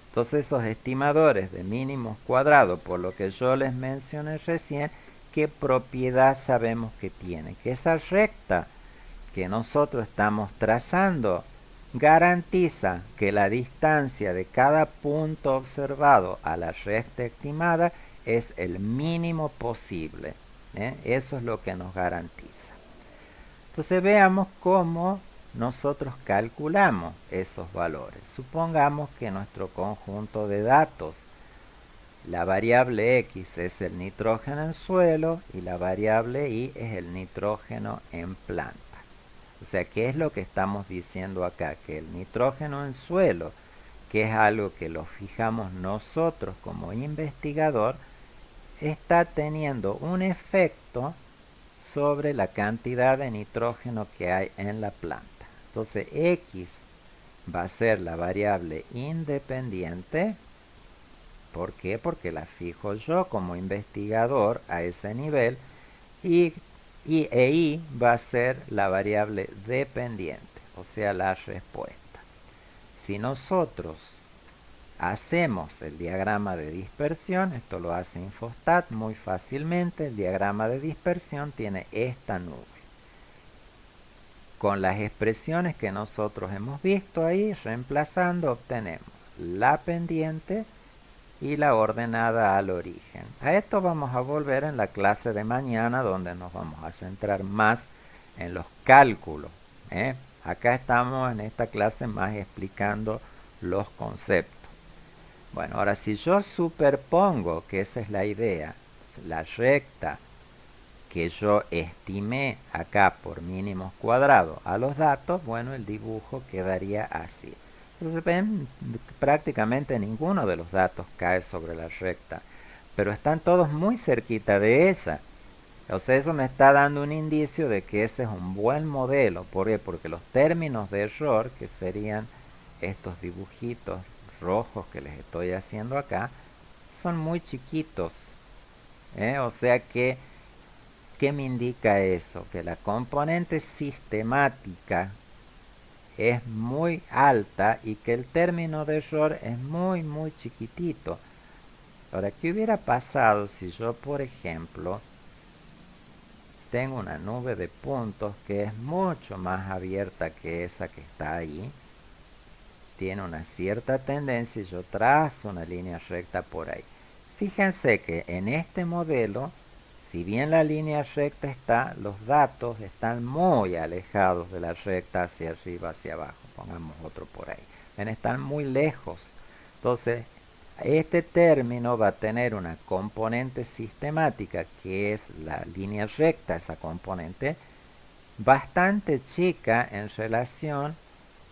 Entonces esos estimadores de mínimos cuadrados, por lo que yo les mencioné recién, ¿qué propiedad sabemos que tiene? Que esa recta que nosotros estamos trazando garantiza que la distancia de cada punto observado a la recta estimada es el mínimo posible. Eso es lo que nos garantiza. Entonces veamos cómo nosotros calculamos esos valores. Supongamos que nuestro conjunto de datos, la variable x es el nitrógeno en suelo y la variable y es el nitrógeno en planta. O sea, ¿qué es lo que estamos diciendo acá? Que el nitrógeno en suelo, que es algo que lo fijamos nosotros como investigador, está teniendo un efecto sobre la cantidad de nitrógeno que hay en la planta. Entonces x va a ser la variable independiente. ¿Por qué? Porque la fijo yo como investigador a ese nivel, y y va a ser la variable dependiente, o sea, la respuesta. Si nosotros hacemos el diagrama de dispersión, esto lo hace Infostat muy fácilmente, el diagrama de dispersión tiene esta nube. Con las expresiones que nosotros hemos visto ahí, reemplazando, obtenemos la pendiente y la ordenada al origen. A esto vamos a volver en la clase de mañana, donde nos vamos a centrar más en los cálculos. Acá estamos en esta clase más explicando los conceptos. Bueno, ahora si yo superpongo, que esa es la idea, la recta que yo estimé acá por mínimos cuadrados a los datos, bueno, el dibujo quedaría así. Entonces ven, prácticamente ninguno de los datos cae sobre la recta, pero están todos muy cerquita de ella. O sea, eso me está dando un indicio de que ese es un buen modelo. ¿Por qué? Porque los términos de error, que serían estos dibujitos rojos que les estoy haciendo acá, son muy chiquitos. O sea que, ¿qué me indica eso? Que la componente sistemática es muy alta y que el término de error es muy chiquitito. Ahora, ¿qué hubiera pasado si yo, por ejemplo, tengo una nube de puntos que es mucho más abierta que esa que está ahí? Tiene una cierta tendencia y yo trazo una línea recta por ahí. Fíjense que en este modelo, si bien la línea recta está, los datos están muy alejados de la recta hacia arriba, hacia abajo. Pongamos otro por ahí. Ven, están muy lejos. Entonces, este término va a tener una componente sistemática, que es la línea recta, esa componente, bastante chica en relación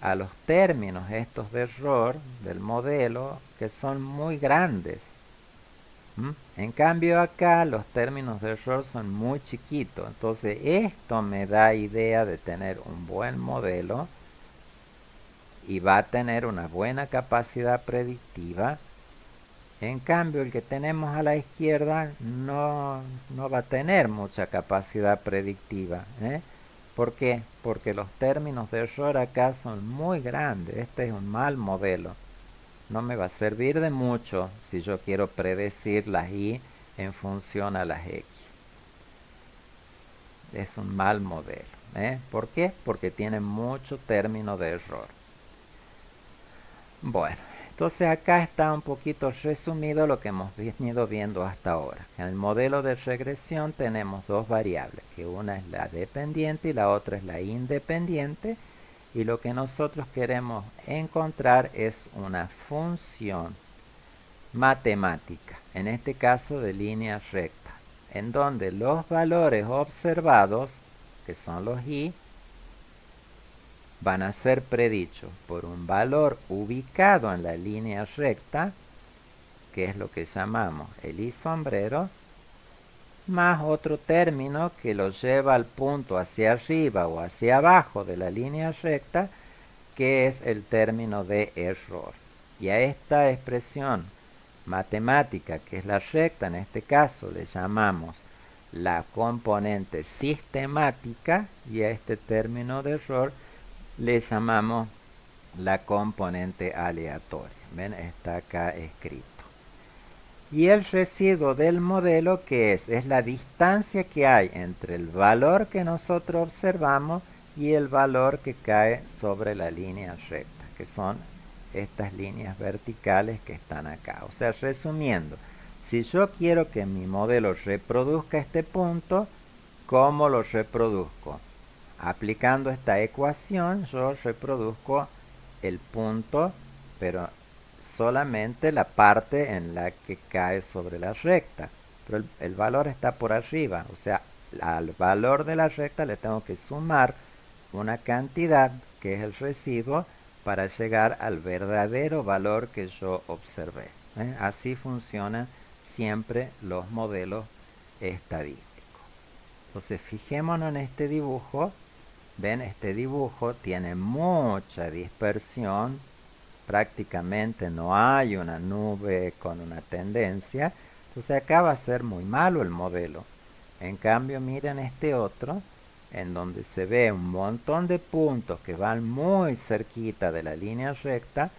a los términos estos de error del modelo, que son muy grandes. En cambio acá los términos de error son muy chiquitos. Entonces esto me da idea de tener un buen modelo y va a tener una buena capacidad predictiva. En cambio el que tenemos a la izquierda no va a tener mucha capacidad predictiva. ¿Por qué? Porque los términos de error acá son muy grandes. Este es un mal modelo. No me va a servir de mucho si yo quiero predecir las y en función a las x. Es un mal modelo. ¿Por qué? Porque tiene mucho término de error. Bueno, entonces acá está un poquito resumido lo que hemos venido viendo hasta ahora. En el modelo de regresión tenemos dos variables, que una es la dependiente y la otra es la independiente. Y lo que nosotros queremos encontrar es una función matemática, en este caso de línea recta, en donde los valores observados, que son los y, van a ser predichos por un valor ubicado en la línea recta, que es lo que llamamos el y sombrero, más otro término que lo lleva al punto hacia arriba o hacia abajo de la línea recta, que es el término de error. Y a esta expresión matemática, que es la recta, en este caso le llamamos la componente sistemática, y a este término de error le llamamos la componente aleatoria. ¿Ven? Está acá escrito. Y el residuo del modelo, ¿qué es? Es la distancia que hay entre el valor que nosotros observamos y el valor que cae sobre la línea recta, que son estas líneas verticales que están acá. O sea, resumiendo, si yo quiero que mi modelo reproduzca este punto, ¿cómo lo reproduzco? Aplicando esta ecuación, yo reproduzco el punto, pero solamente la parte en la que cae sobre la recta. Pero el valor está por arriba, o sea, al valor de la recta le tengo que sumar una cantidad, que es el residuo, para llegar al verdadero valor que yo observé. Así funcionan siempre los modelos estadísticos. Entonces fijémonos en este dibujo. Ven, este dibujo tiene mucha dispersión, prácticamente no hay una nube con una tendencia, entonces acá va a ser muy malo el modelo. En cambio, miren este otro, en donde se ve un montón de puntos que van muy cerquita de la línea recta.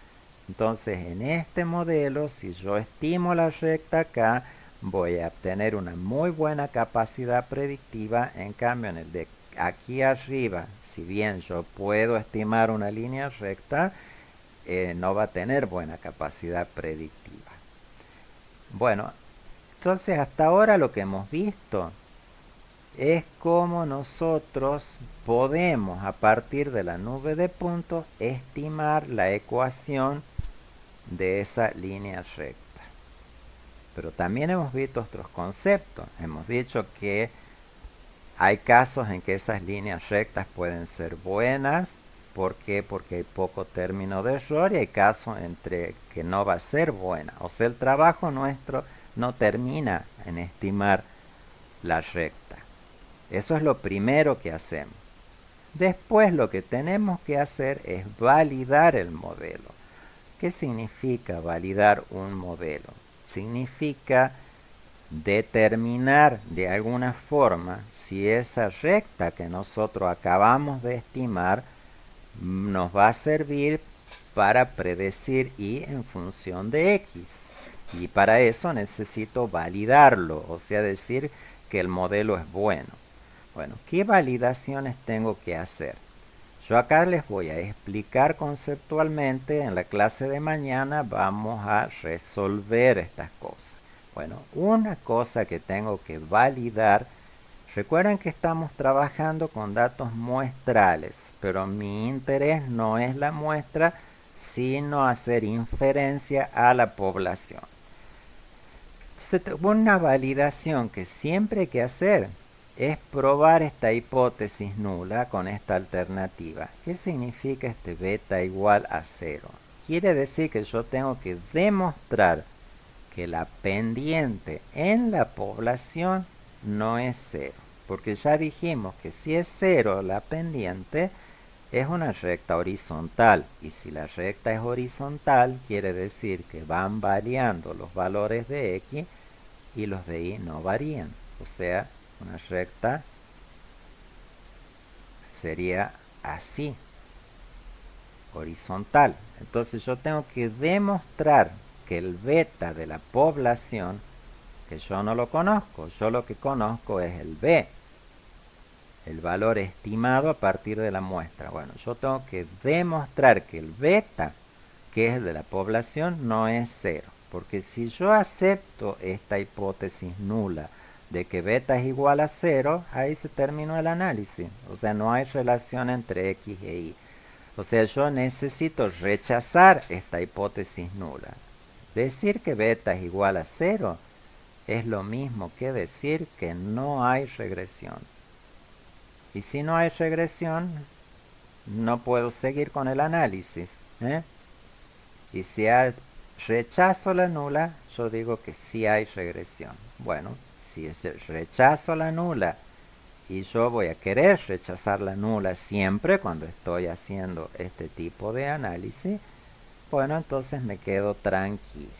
Entonces en este modelo, si yo estimo la recta acá, voy a obtener una muy buena capacidad predictiva. En cambio, en el de aquí arriba, si bien yo puedo estimar una línea recta, no va a tener buena capacidad predictiva. Bueno, entonces hasta ahora lo que hemos visto es cómo nosotros podemos, a partir de la nube de puntos, estimar la ecuación de esa línea recta. Pero también hemos visto otros conceptos. Hemos dicho que hay casos en que esas líneas rectas pueden ser buenas. ¿Por qué? Porque hay poco término de error, y hay casos entre que no va a ser buena. O sea, el trabajo nuestro no termina en estimar la recta. Eso es lo primero que hacemos. Después lo que tenemos que hacer es validar el modelo. ¿Qué significa validar un modelo? Significa determinar de alguna forma si esa recta que nosotros acabamos de estimar nos va a servir para predecir y en función de x. Y para eso necesito validarlo, o sea, decir que el modelo es bueno. Bueno, ¿qué validaciones tengo que hacer? Yo acá les voy a explicar conceptualmente. En la clase de mañana vamos a resolver estas cosas. Bueno, una cosa que tengo que validar. Recuerden que estamos trabajando con datos muestrales, pero mi interés no es la muestra, sino hacer inferencia a la población. Entonces, una validación que siempre hay que hacer es probar esta hipótesis nula con esta alternativa. ¿Qué significa este beta igual a 0? Quiere decir que yo tengo que demostrar que la pendiente en la población no es 0. Porque ya dijimos que si es 0 la pendiente, es una recta horizontal. Y si la recta es horizontal, quiere decir que van variando los valores de x y los de y no varían. O sea, una recta sería así, horizontal. Entonces yo tengo que demostrar que el beta de la población, que yo no lo conozco, yo lo que conozco es el b, el valor estimado a partir de la muestra. Bueno, yo tengo que demostrar que el beta, que es el de la población, no es 0. Porque si yo acepto esta hipótesis nula de que beta es igual a 0, ahí se terminó el análisis. O sea, no hay relación entre x e y. O sea, yo necesito rechazar esta hipótesis nula. Decir que beta es igual a 0 es lo mismo que decir que no hay regresión. Y si no hay regresión, no puedo seguir con el análisis. Y si rechazo la nula, yo digo que sí hay regresión. Bueno, si rechazo la nula y yo voy a querer rechazar la nula siempre cuando estoy haciendo este tipo de análisis, bueno, entonces me quedo tranquilo.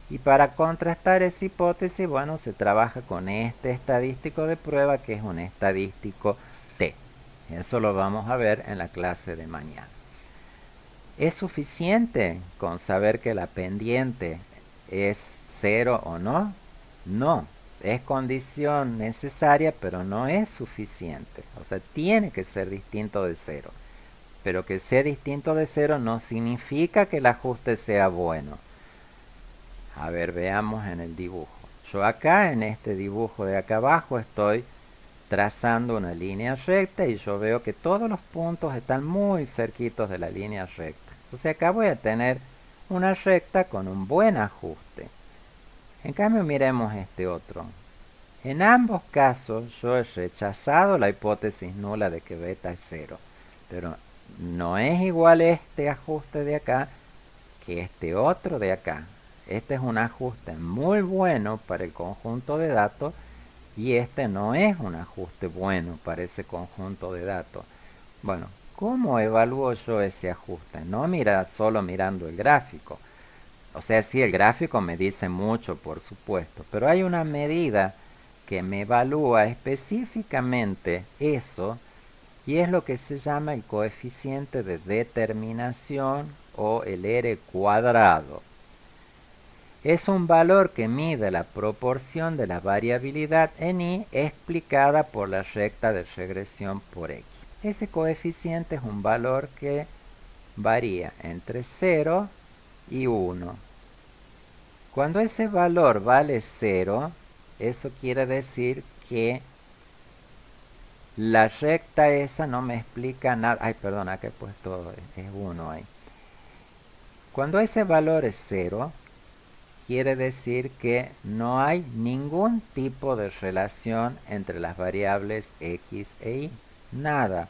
Y para contrastar esa hipótesis, bueno, se trabaja con este estadístico de prueba, que es un estadístico T. Eso lo vamos a ver en la clase de mañana. ¿Es suficiente con saber que la pendiente es 0 o no? No, es condición necesaria, pero no es suficiente. O sea, tiene que ser distinto de 0. Pero que sea distinto de 0 no significa que el ajuste sea bueno. A ver, veamos en el dibujo. Yo acá, en este dibujo de acá abajo, estoy trazando una línea recta y yo veo que todos los puntos están muy cerquitos de la línea recta. Entonces acá voy a tener una recta con un buen ajuste. En cambio, miremos este otro. En ambos casos yo he rechazado la hipótesis nula de que beta es 0. Pero no es igual este ajuste de acá que este otro de acá. Este es un ajuste muy bueno para el conjunto de datos y este no es un ajuste bueno para ese conjunto de datos. Bueno, ¿cómo evalúo yo ese ajuste? No solo mirando el gráfico. O sea, sí, el gráfico me dice mucho, por supuesto, pero hay una medida que me evalúa específicamente eso, y es lo que se llama el coeficiente de determinación o el R cuadrado. Es un valor que mide la proporción de la variabilidad en y explicada por la recta de regresión por x. Ese coeficiente es un valor que varía entre 0 y 1. Cuando ese valor vale 0, eso quiere decir que la recta esa no me explica nada. Ay, perdón, acá he puesto es 1 ahí. Cuando ese valor es 0, quiere decir que no hay ningún tipo de relación entre las variables x e y. Nada.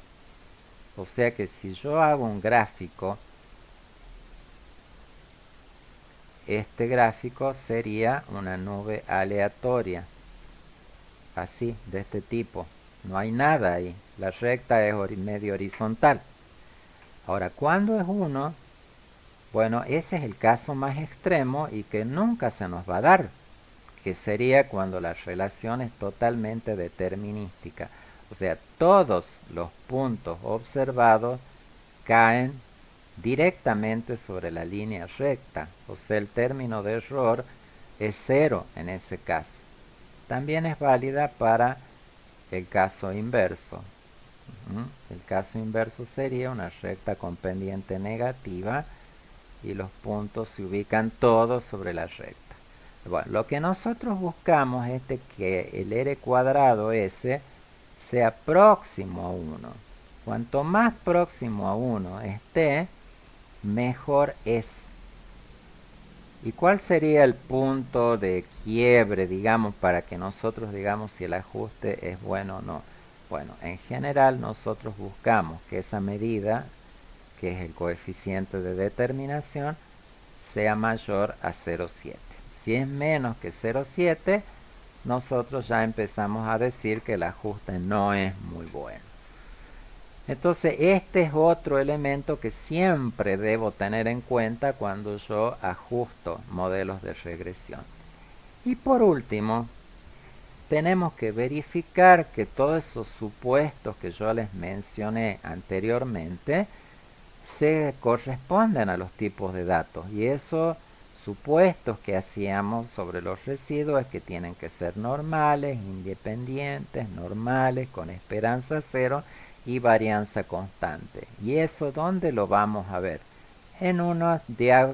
O sea que si yo hago un gráfico, este gráfico sería una nube aleatoria. Así, de este tipo. No hay nada ahí. La recta es medio horizontal. Ahora, ¿cuándo es 1? Bueno, ese es el caso más extremo y que nunca se nos va a dar, que sería cuando la relación es totalmente determinística. O sea, todos los puntos observados caen directamente sobre la línea recta, o sea, el término de error es 0 en ese caso. También es válida para el caso inverso. El caso inverso sería una recta con pendiente negativa y los puntos se ubican todos sobre la recta. Bueno, lo que nosotros buscamos es que el r cuadrado ese sea próximo a 1. Cuanto más próximo a 1 esté, mejor es. ¿Y cuál sería el punto de quiebre, digamos, para que nosotros digamos si el ajuste es bueno o no? Bueno, en general nosotros buscamos que esa medida, que es el coeficiente de determinación, sea mayor a 0,7. Si es menos que 0,7, nosotros ya empezamos a decir que el ajuste no es muy bueno. Entonces este es otro elemento que siempre debo tener en cuenta cuando yo ajusto modelos de regresión. Y por último, tenemos que verificar que todos esos supuestos que yo les mencioné anteriormente se corresponden a los tipos de datos. Y esos supuestos que hacíamos sobre los residuos es que tienen que ser normales, independientes, normales, con esperanza cero y varianza constante. ¿Y eso dónde lo vamos a ver? En unas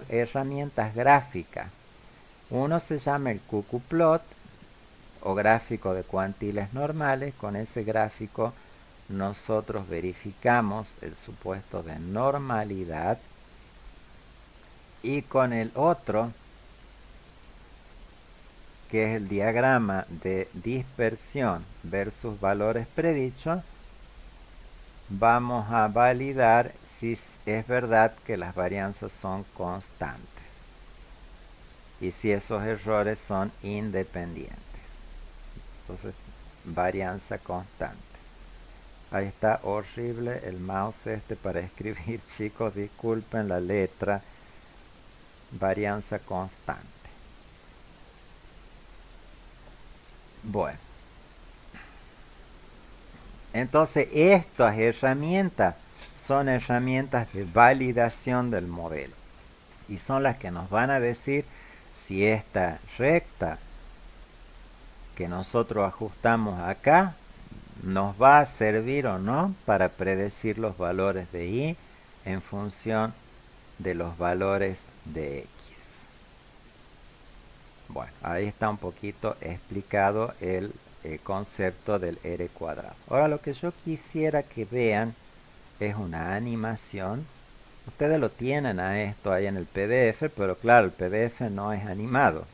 herramientas gráficas. Uno se llama el QQplot o gráfico de cuantiles normales. Con ese gráfico nosotros verificamos el supuesto de normalidad, y con el otro, que es el diagrama de dispersión versus valores predichos, vamos a validar si es verdad que las varianzas son constantes y si esos errores son independientes. Entonces, varianza constante. Ahí está horrible el mouse para escribir, chicos, disculpen la letra. Varianza constante. Bueno, entonces estas herramientas son herramientas de validación del modelo y son las que nos van a decir si esta recta que nosotros ajustamos acá nos va a servir o no para predecir los valores de y en función de los valores de x. Bueno, ahí está un poquito explicado el concepto del r cuadrado. Ahora lo que yo quisiera que vean es una animación. Ustedes lo tienen a esto ahí en el PDF, pero claro, el PDF no es animado.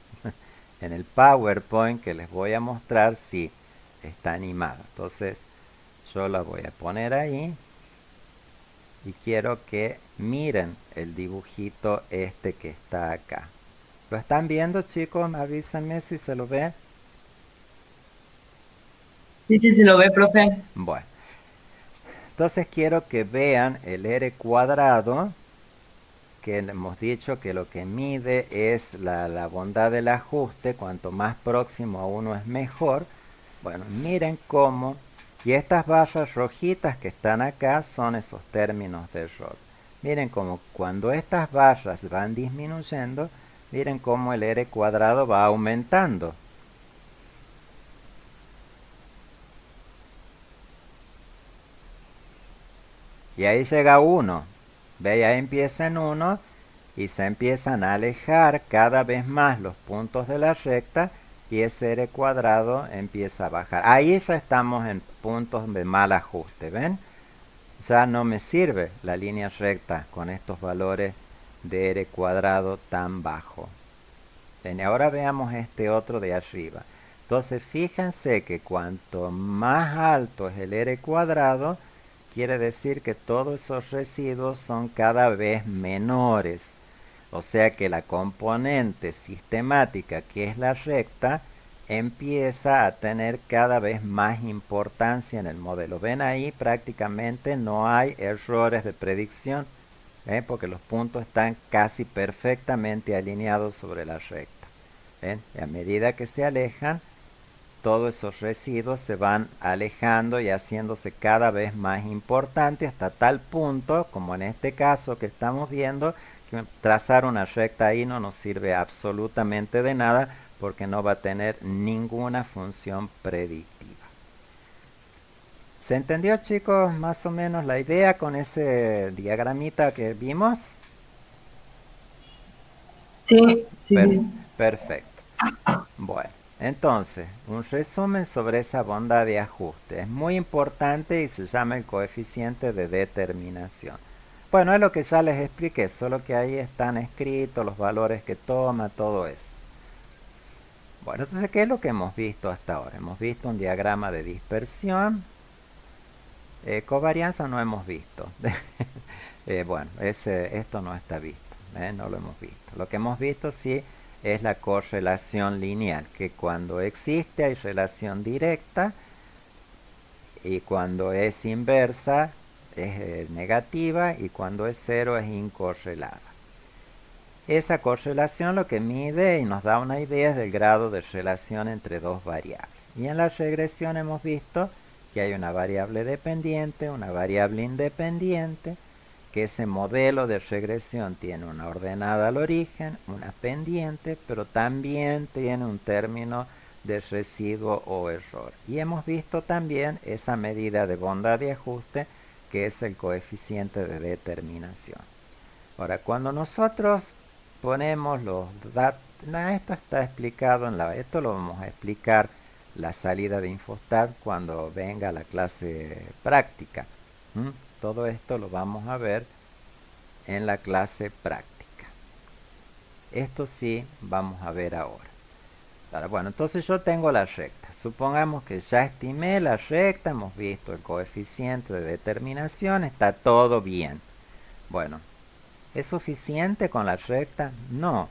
En el PowerPoint que les voy a mostrar sí está animado. Entonces yo la voy a poner ahí y quiero que miren el dibujito este que está acá. ¿Lo están viendo, chicos? Avísenme si se lo ve. Sí, sí, se lo ve, profe. Bueno, entonces quiero que vean el r cuadrado, que hemos dicho que lo que mide es la bondad del ajuste. Cuanto más próximo a 1 es mejor. Bueno, miren cómo, y estas barras rojitas que están acá son esos términos de error. Miren cómo cuando estas barras van disminuyendo, miren cómo el r cuadrado va aumentando. Y ahí llega 1. Ve, ahí empieza en 1 y se empiezan a alejar cada vez más los puntos de la recta y ese r cuadrado empieza a bajar. Ahí ya estamos en puntos de mal ajuste, ¿ven? Ya no me sirve la línea recta con estos valores de r cuadrado tan bajo. Bien, ahora veamos este otro de arriba. Entonces fíjense que cuanto más alto es el r cuadrado, quiere decir que todos esos residuos son cada vez menores. O sea que la componente sistemática, que es la recta, empieza a tener cada vez más importancia en el modelo. Ven ahí, prácticamente no hay errores de predicción, porque los puntos están casi perfectamente alineados sobre la recta. ¿Ven? Y a medida que se alejan, todos esos residuos se van alejando y haciéndose cada vez más importantes hasta tal punto, como en este caso que estamos viendo, que trazar una recta ahí no nos sirve absolutamente de nada porque no va a tener ninguna función predictiva. ¿Se entendió, chicos, más o menos la idea con ese diagramita que vimos? Sí, sí, Per- sí. perfecto. Bueno, entonces, un resumen sobre esa bondad de ajuste. Es muy importante y se llama el coeficiente de determinación. Bueno, es lo que ya les expliqué, solo que ahí están escritos los valores que toma, todo eso. Bueno, entonces, ¿qué es lo que hemos visto hasta ahora? Hemos visto un diagrama de dispersión. Covarianza no hemos visto. Bueno, esto no está visto, no lo hemos visto. Lo que hemos visto sí es la correlación lineal, que cuando existe hay relación directa y cuando es inversa es negativa y cuando es cero es incorrelada. Esa correlación lo que mide y nos da una idea es del grado de relación entre dos variables. Y en la regresión hemos visto que hay una variable dependiente, una variable independiente, que ese modelo de regresión tiene una ordenada al origen, una pendiente, pero también tiene un término de residuo o error. Y hemos visto también esa medida de bondad de ajuste, que es el coeficiente de determinación. Ahora, cuando nosotros ponemos los datos, esto está explicado esto lo vamos a explicar la salida de Infostat cuando venga la clase práctica. Todo esto lo vamos a ver en la clase práctica. Esto sí vamos a ver ahora. Bueno, entonces yo tengo la recta. Supongamos que ya estimé la recta, hemos visto el coeficiente de determinación, está todo bien. Bueno, ¿es suficiente con la recta? No,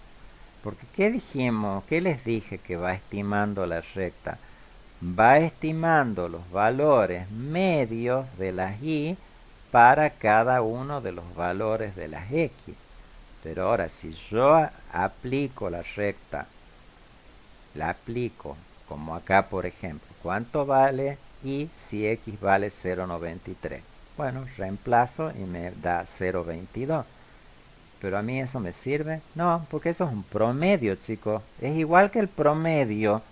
porque ¿qué dijimos? ¿Qué les dije que va estimando la recta? Va estimando los valores medios de las y para cada uno de los valores de las x. Pero ahora, si yo aplico la recta, la aplico como acá, por ejemplo, ¿cuánto vale y si x vale 0,93? Bueno, reemplazo y me da 0,22. Pero a mí eso me sirve. No, porque eso es un promedio, chicos. Es igual que el promedio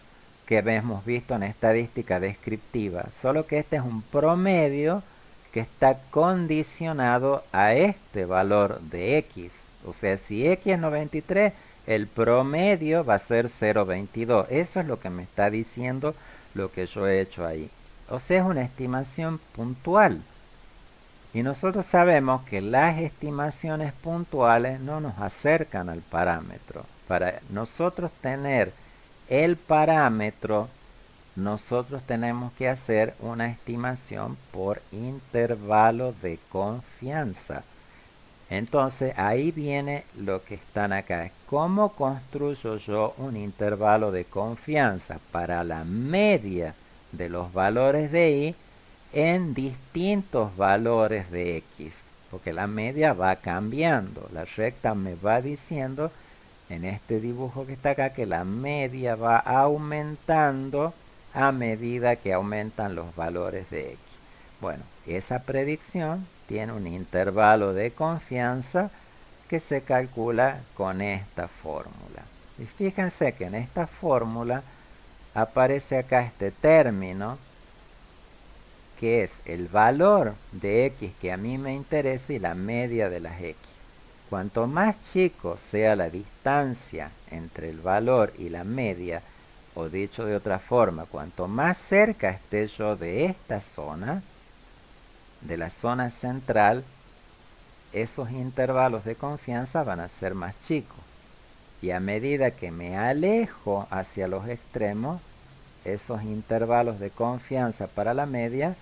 que hemos visto en estadística descriptiva, solo que este es un promedio que está condicionado a este valor de x. O sea, si x es 93, el promedio va a ser 0,22. Eso es lo que me está diciendo lo que yo he hecho ahí. O sea, es una estimación puntual. Y nosotros sabemos que las estimaciones puntuales no nos acercan al parámetro. Para nosotros tener el parámetro, nosotros tenemos que hacer una estimación por intervalo de confianza. Entonces ahí viene lo que están acá. ¿Cómo construyo yo un intervalo de confianza para la media de los valores de y en distintos valores de x? Porque la media va cambiando. La recta me va diciendo en este dibujo que está acá que la media va aumentando a medida que aumentan los valores de x. Bueno, esa predicción tiene un intervalo de confianza que se calcula con esta fórmula. Y fíjense que en esta fórmula aparece acá este término que es el valor de x que a mí me interesa y la media de las x. Cuanto más chico sea la distancia entre el valor y la media, o dicho de otra forma, cuanto más cerca esté yo de esta zona, de la zona central, esos intervalos de confianza van a ser más chicos. Y a medida que me alejo hacia los extremos, esos intervalos de confianza para la media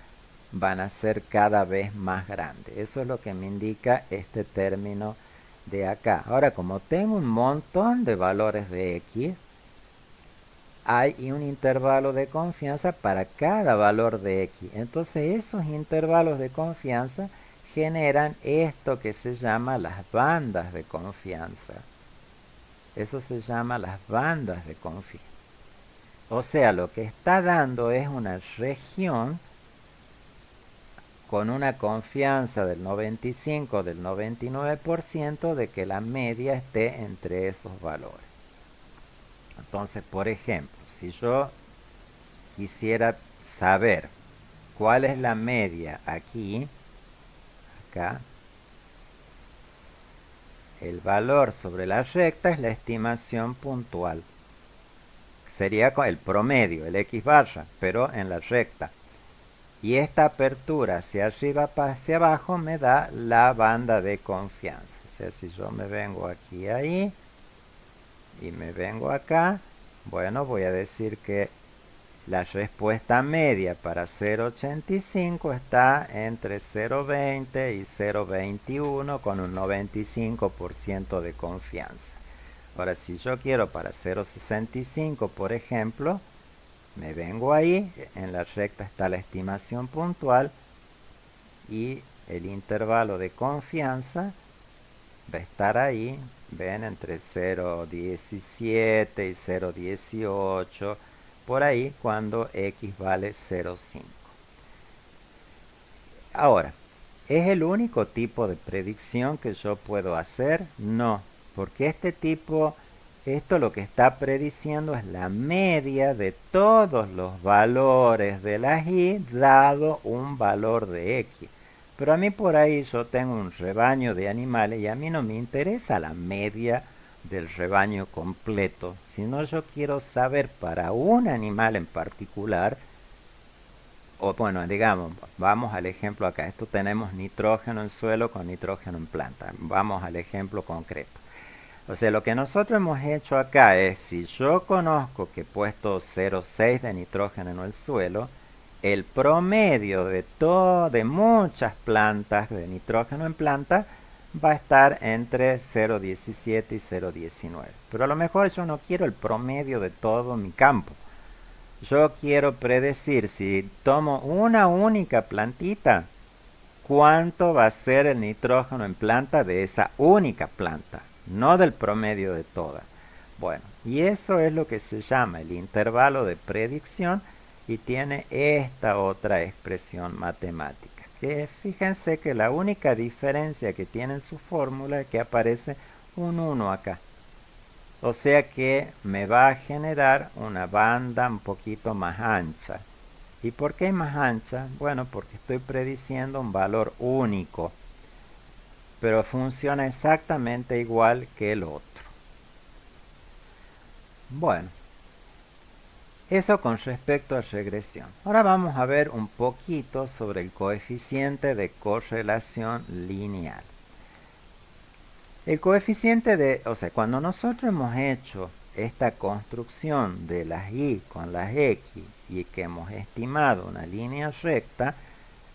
van a ser cada vez más grandes. Eso es lo que me indica este término de acá. Ahora, como tengo un montón de valores de x, hay un intervalo de confianza para cada valor de x. Entonces esos intervalos de confianza generan esto que se llama las bandas de confianza. Eso se llama las bandas de confianza. O sea, lo que está dando es una región con una confianza del 95, del 99% de que la media esté entre esos valores. Entonces, por ejemplo, si yo quisiera saber cuál es la media aquí, acá, el valor sobre la recta es la estimación puntual. Sería el promedio, el X barra, pero en la recta. Y esta apertura hacia arriba hacia abajo me da la banda de confianza. O sea, si yo me vengo aquí ahí y me vengo acá, bueno, voy a decir que la respuesta media para 0,85 está entre 0,20 y 0,21 con un 95% de confianza. Ahora, si yo quiero para 0,65, por ejemplo, me vengo ahí, en la recta está la estimación puntual y el intervalo de confianza va a estar ahí, ven, entre 0,17 y 0,18, por ahí cuando x vale 0,5. Ahora, ¿es el único tipo de predicción que yo puedo hacer? No, porque esto lo que está prediciendo es la media de todos los valores de las y dado un valor de x. Pero a mí por ahí yo tengo un rebaño de animales y a mí no me interesa la media del rebaño completo, sino yo quiero saber para un animal en particular, o bueno, digamos, vamos al ejemplo acá. Esto tenemos nitrógeno en suelo con nitrógeno en planta. Vamos al ejemplo concreto. O sea, lo que nosotros hemos hecho acá es, si yo conozco que he puesto 0,6 de nitrógeno en el suelo, el promedio de muchas plantas de nitrógeno en planta va a estar entre 0,17 y 0,19. Pero a lo mejor yo no quiero el promedio de todo mi campo. Yo quiero predecir, si tomo una única plantita, cuánto va a ser el nitrógeno en planta de esa única planta, no del promedio de todas. Bueno, y eso es lo que se llama el intervalo de predicción y tiene esta otra expresión matemática. Que fíjense que la única diferencia que tiene en su fórmula es que aparece un 1 acá. O sea que me va a generar una banda un poquito más ancha. ¿Y por qué más ancha? Bueno, porque estoy prediciendo un valor único, pero funciona exactamente igual que el otro. Bueno, eso con respecto a regresión. Ahora vamos a ver un poquito sobre el coeficiente de correlación lineal. El coeficiente o sea, cuando nosotros hemos hecho esta construcción de las y con las x y que hemos estimado una línea recta,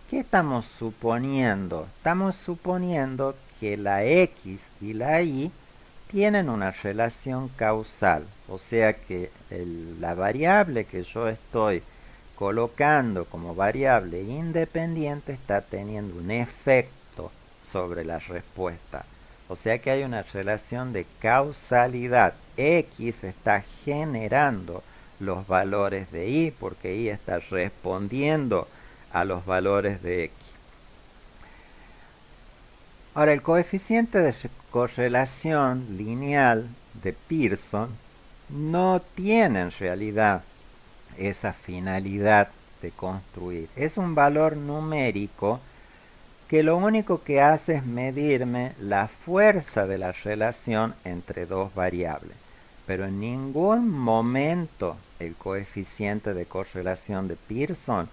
¿qué estamos suponiendo? Estamos suponiendo que la x y la y tienen una relación causal, o sea que la variable que yo estoy colocando como variable independiente está teniendo un efecto sobre la respuesta. O sea que hay una relación de causalidad. X está generando los valores de y porque y está respondiendo a los valores de x. Ahora, el coeficiente de correlación lineal de Pearson no tiene en realidad esa finalidad de construir. Es un valor numérico que lo único que hace es medirme la fuerza de la relación entre dos variables. Pero en ningún momento el coeficiente de correlación de Pearson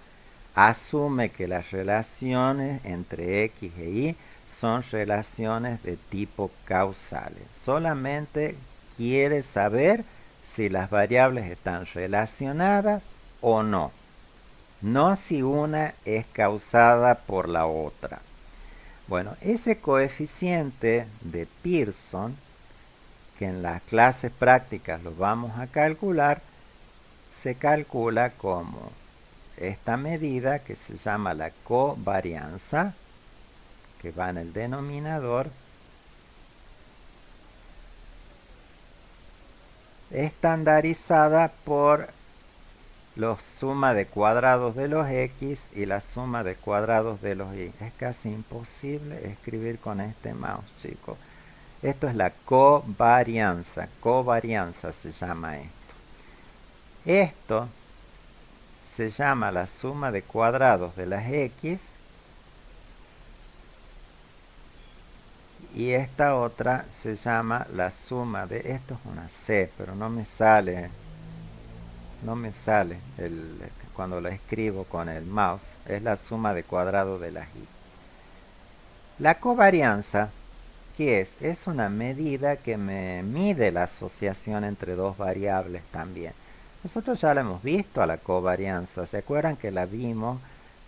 asume que las relaciones entre x e y son relaciones de tipo causales. Solamente quiere saber si las variables están relacionadas o no. No si una es causada por la otra. Bueno, ese coeficiente de Pearson, que en las clases prácticas lo vamos a calcular, se calcula como esta medida que se llama la covarianza, que va en el denominador, estandarizada por la suma de cuadrados de los x y la suma de cuadrados de los y. Es casi imposible escribir con este mouse, chicos. Esto es la covarianza. Covarianza se llama esto. Esto se llama la suma de cuadrados de las x. Y esta otra se llama la suma de... Esto es una C, pero no me sale. No me sale cuando lo escribo con el mouse. Es la suma de cuadrados de las y. La covarianza, ¿qué es? Es una medida que me mide la asociación entre dos variables también. Nosotros ya la hemos visto a la covarianza. ¿Se acuerdan que la vimos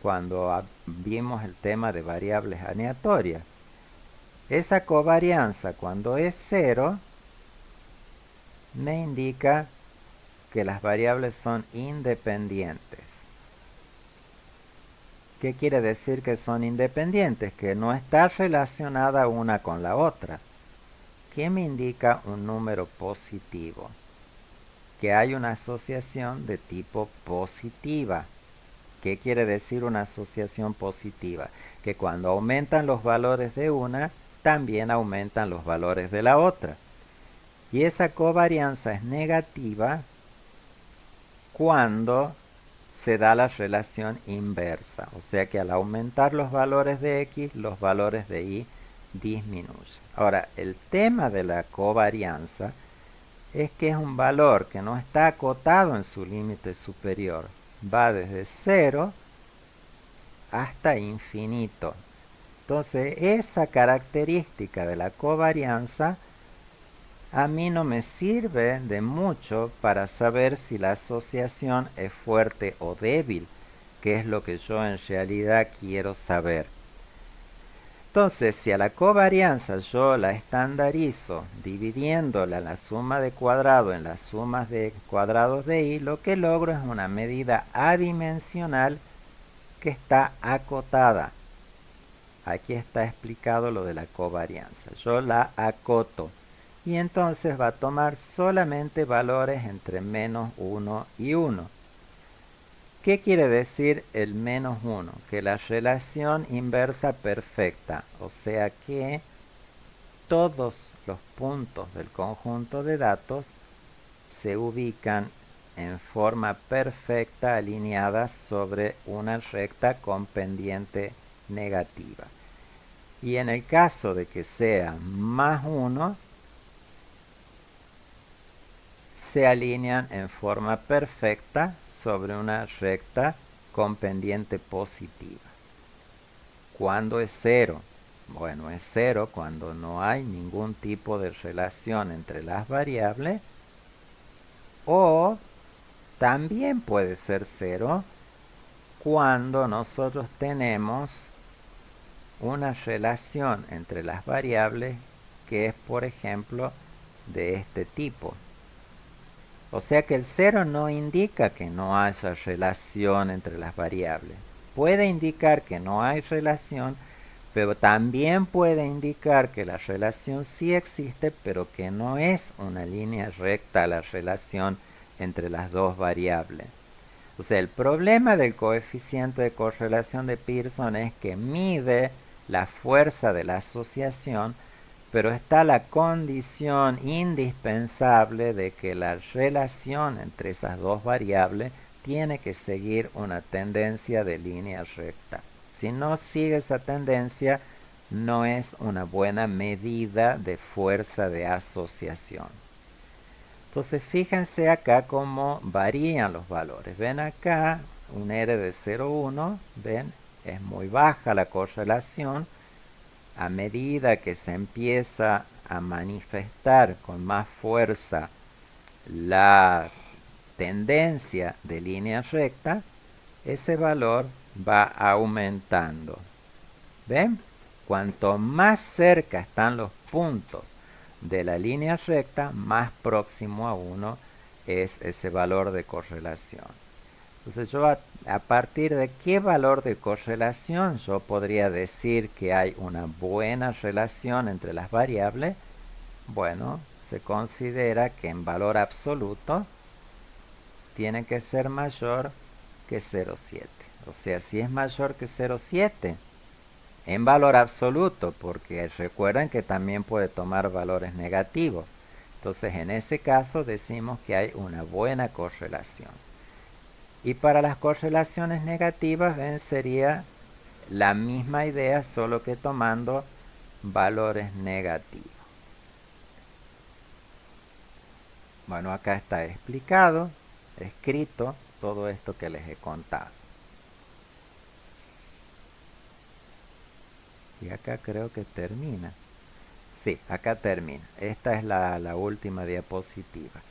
cuando vimos el tema de variables aleatorias? Esa covarianza, cuando es 0, me indica que las variables son independientes. ¿Qué quiere decir que son independientes? Que no está relacionada una con la otra. ¿Qué me indica un número positivo? Que hay una asociación de tipo positiva. ¿Qué quiere decir una asociación positiva? Que cuando aumentan los valores de una, también aumentan los valores de la otra. Y esa covarianza es negativa cuando se da la relación inversa. O sea que al aumentar los valores de x, los valores de y disminuyen. Ahora, el tema de la covarianza es que es un valor que no está acotado en su límite superior. Va desde 0 hasta infinito. Entonces, esa característica de la covarianza a mí no me sirve de mucho para saber si la asociación es fuerte o débil, que es lo que yo en realidad quiero saber. Entonces, si a la covarianza yo la estandarizo dividiéndola la suma de cuadrados en las sumas de cuadrados de y, lo que logro es una medida adimensional que está acotada. Aquí está explicado lo de la covarianza. Yo la acoto. Y entonces va a tomar solamente valores entre menos 1 y 1. ¿Qué quiere decir el menos 1? Que la relación inversa perfecta, o sea que todos los puntos del conjunto de datos se ubican en forma perfecta alineadas sobre una recta con pendiente negativa. Y en el caso de que sea más 1, se alinean en forma perfecta sobre una recta con pendiente positiva. ¿Cuándo es 0? Bueno, es 0 cuando no hay ningún tipo de relación entre las variables, o también puede ser 0 cuando nosotros tenemos una relación entre las variables que es, por ejemplo, de este tipo. O sea que el 0 no indica que no haya relación entre las variables. Puede indicar que no hay relación, pero también puede indicar que la relación sí existe, pero que no es una línea recta la relación entre las dos variables. O sea, el problema del coeficiente de correlación de Pearson es que mide la fuerza de la asociación, pero está la condición indispensable de que la relación entre esas dos variables tiene que seguir una tendencia de línea recta. Si no sigue esa tendencia, no es una buena medida de fuerza de asociación. Entonces fíjense acá cómo varían los valores. Ven acá un R de 0,1, ven, es muy baja la correlación. A medida que se empieza a manifestar con más fuerza la tendencia de línea recta, ese valor va aumentando. ¿Ven? Cuanto más cerca están los puntos de la línea recta, más próximo a 1 es ese valor de correlación. Entonces yo a partir de qué valor de correlación yo podría decir que hay una buena relación entre las variables. Bueno, se considera que en valor absoluto tiene que ser mayor que 0,7. O sea, si es mayor que 0,7 en valor absoluto, porque recuerden que también puede tomar valores negativos. Entonces, en ese caso decimos que hay una buena correlación. Y para las correlaciones negativas, ven, sería la misma idea, solo que tomando valores negativos. Bueno, acá está explicado, escrito, todo esto que les he contado. Y acá creo que termina. Sí, acá termina. Esta es la última diapositiva.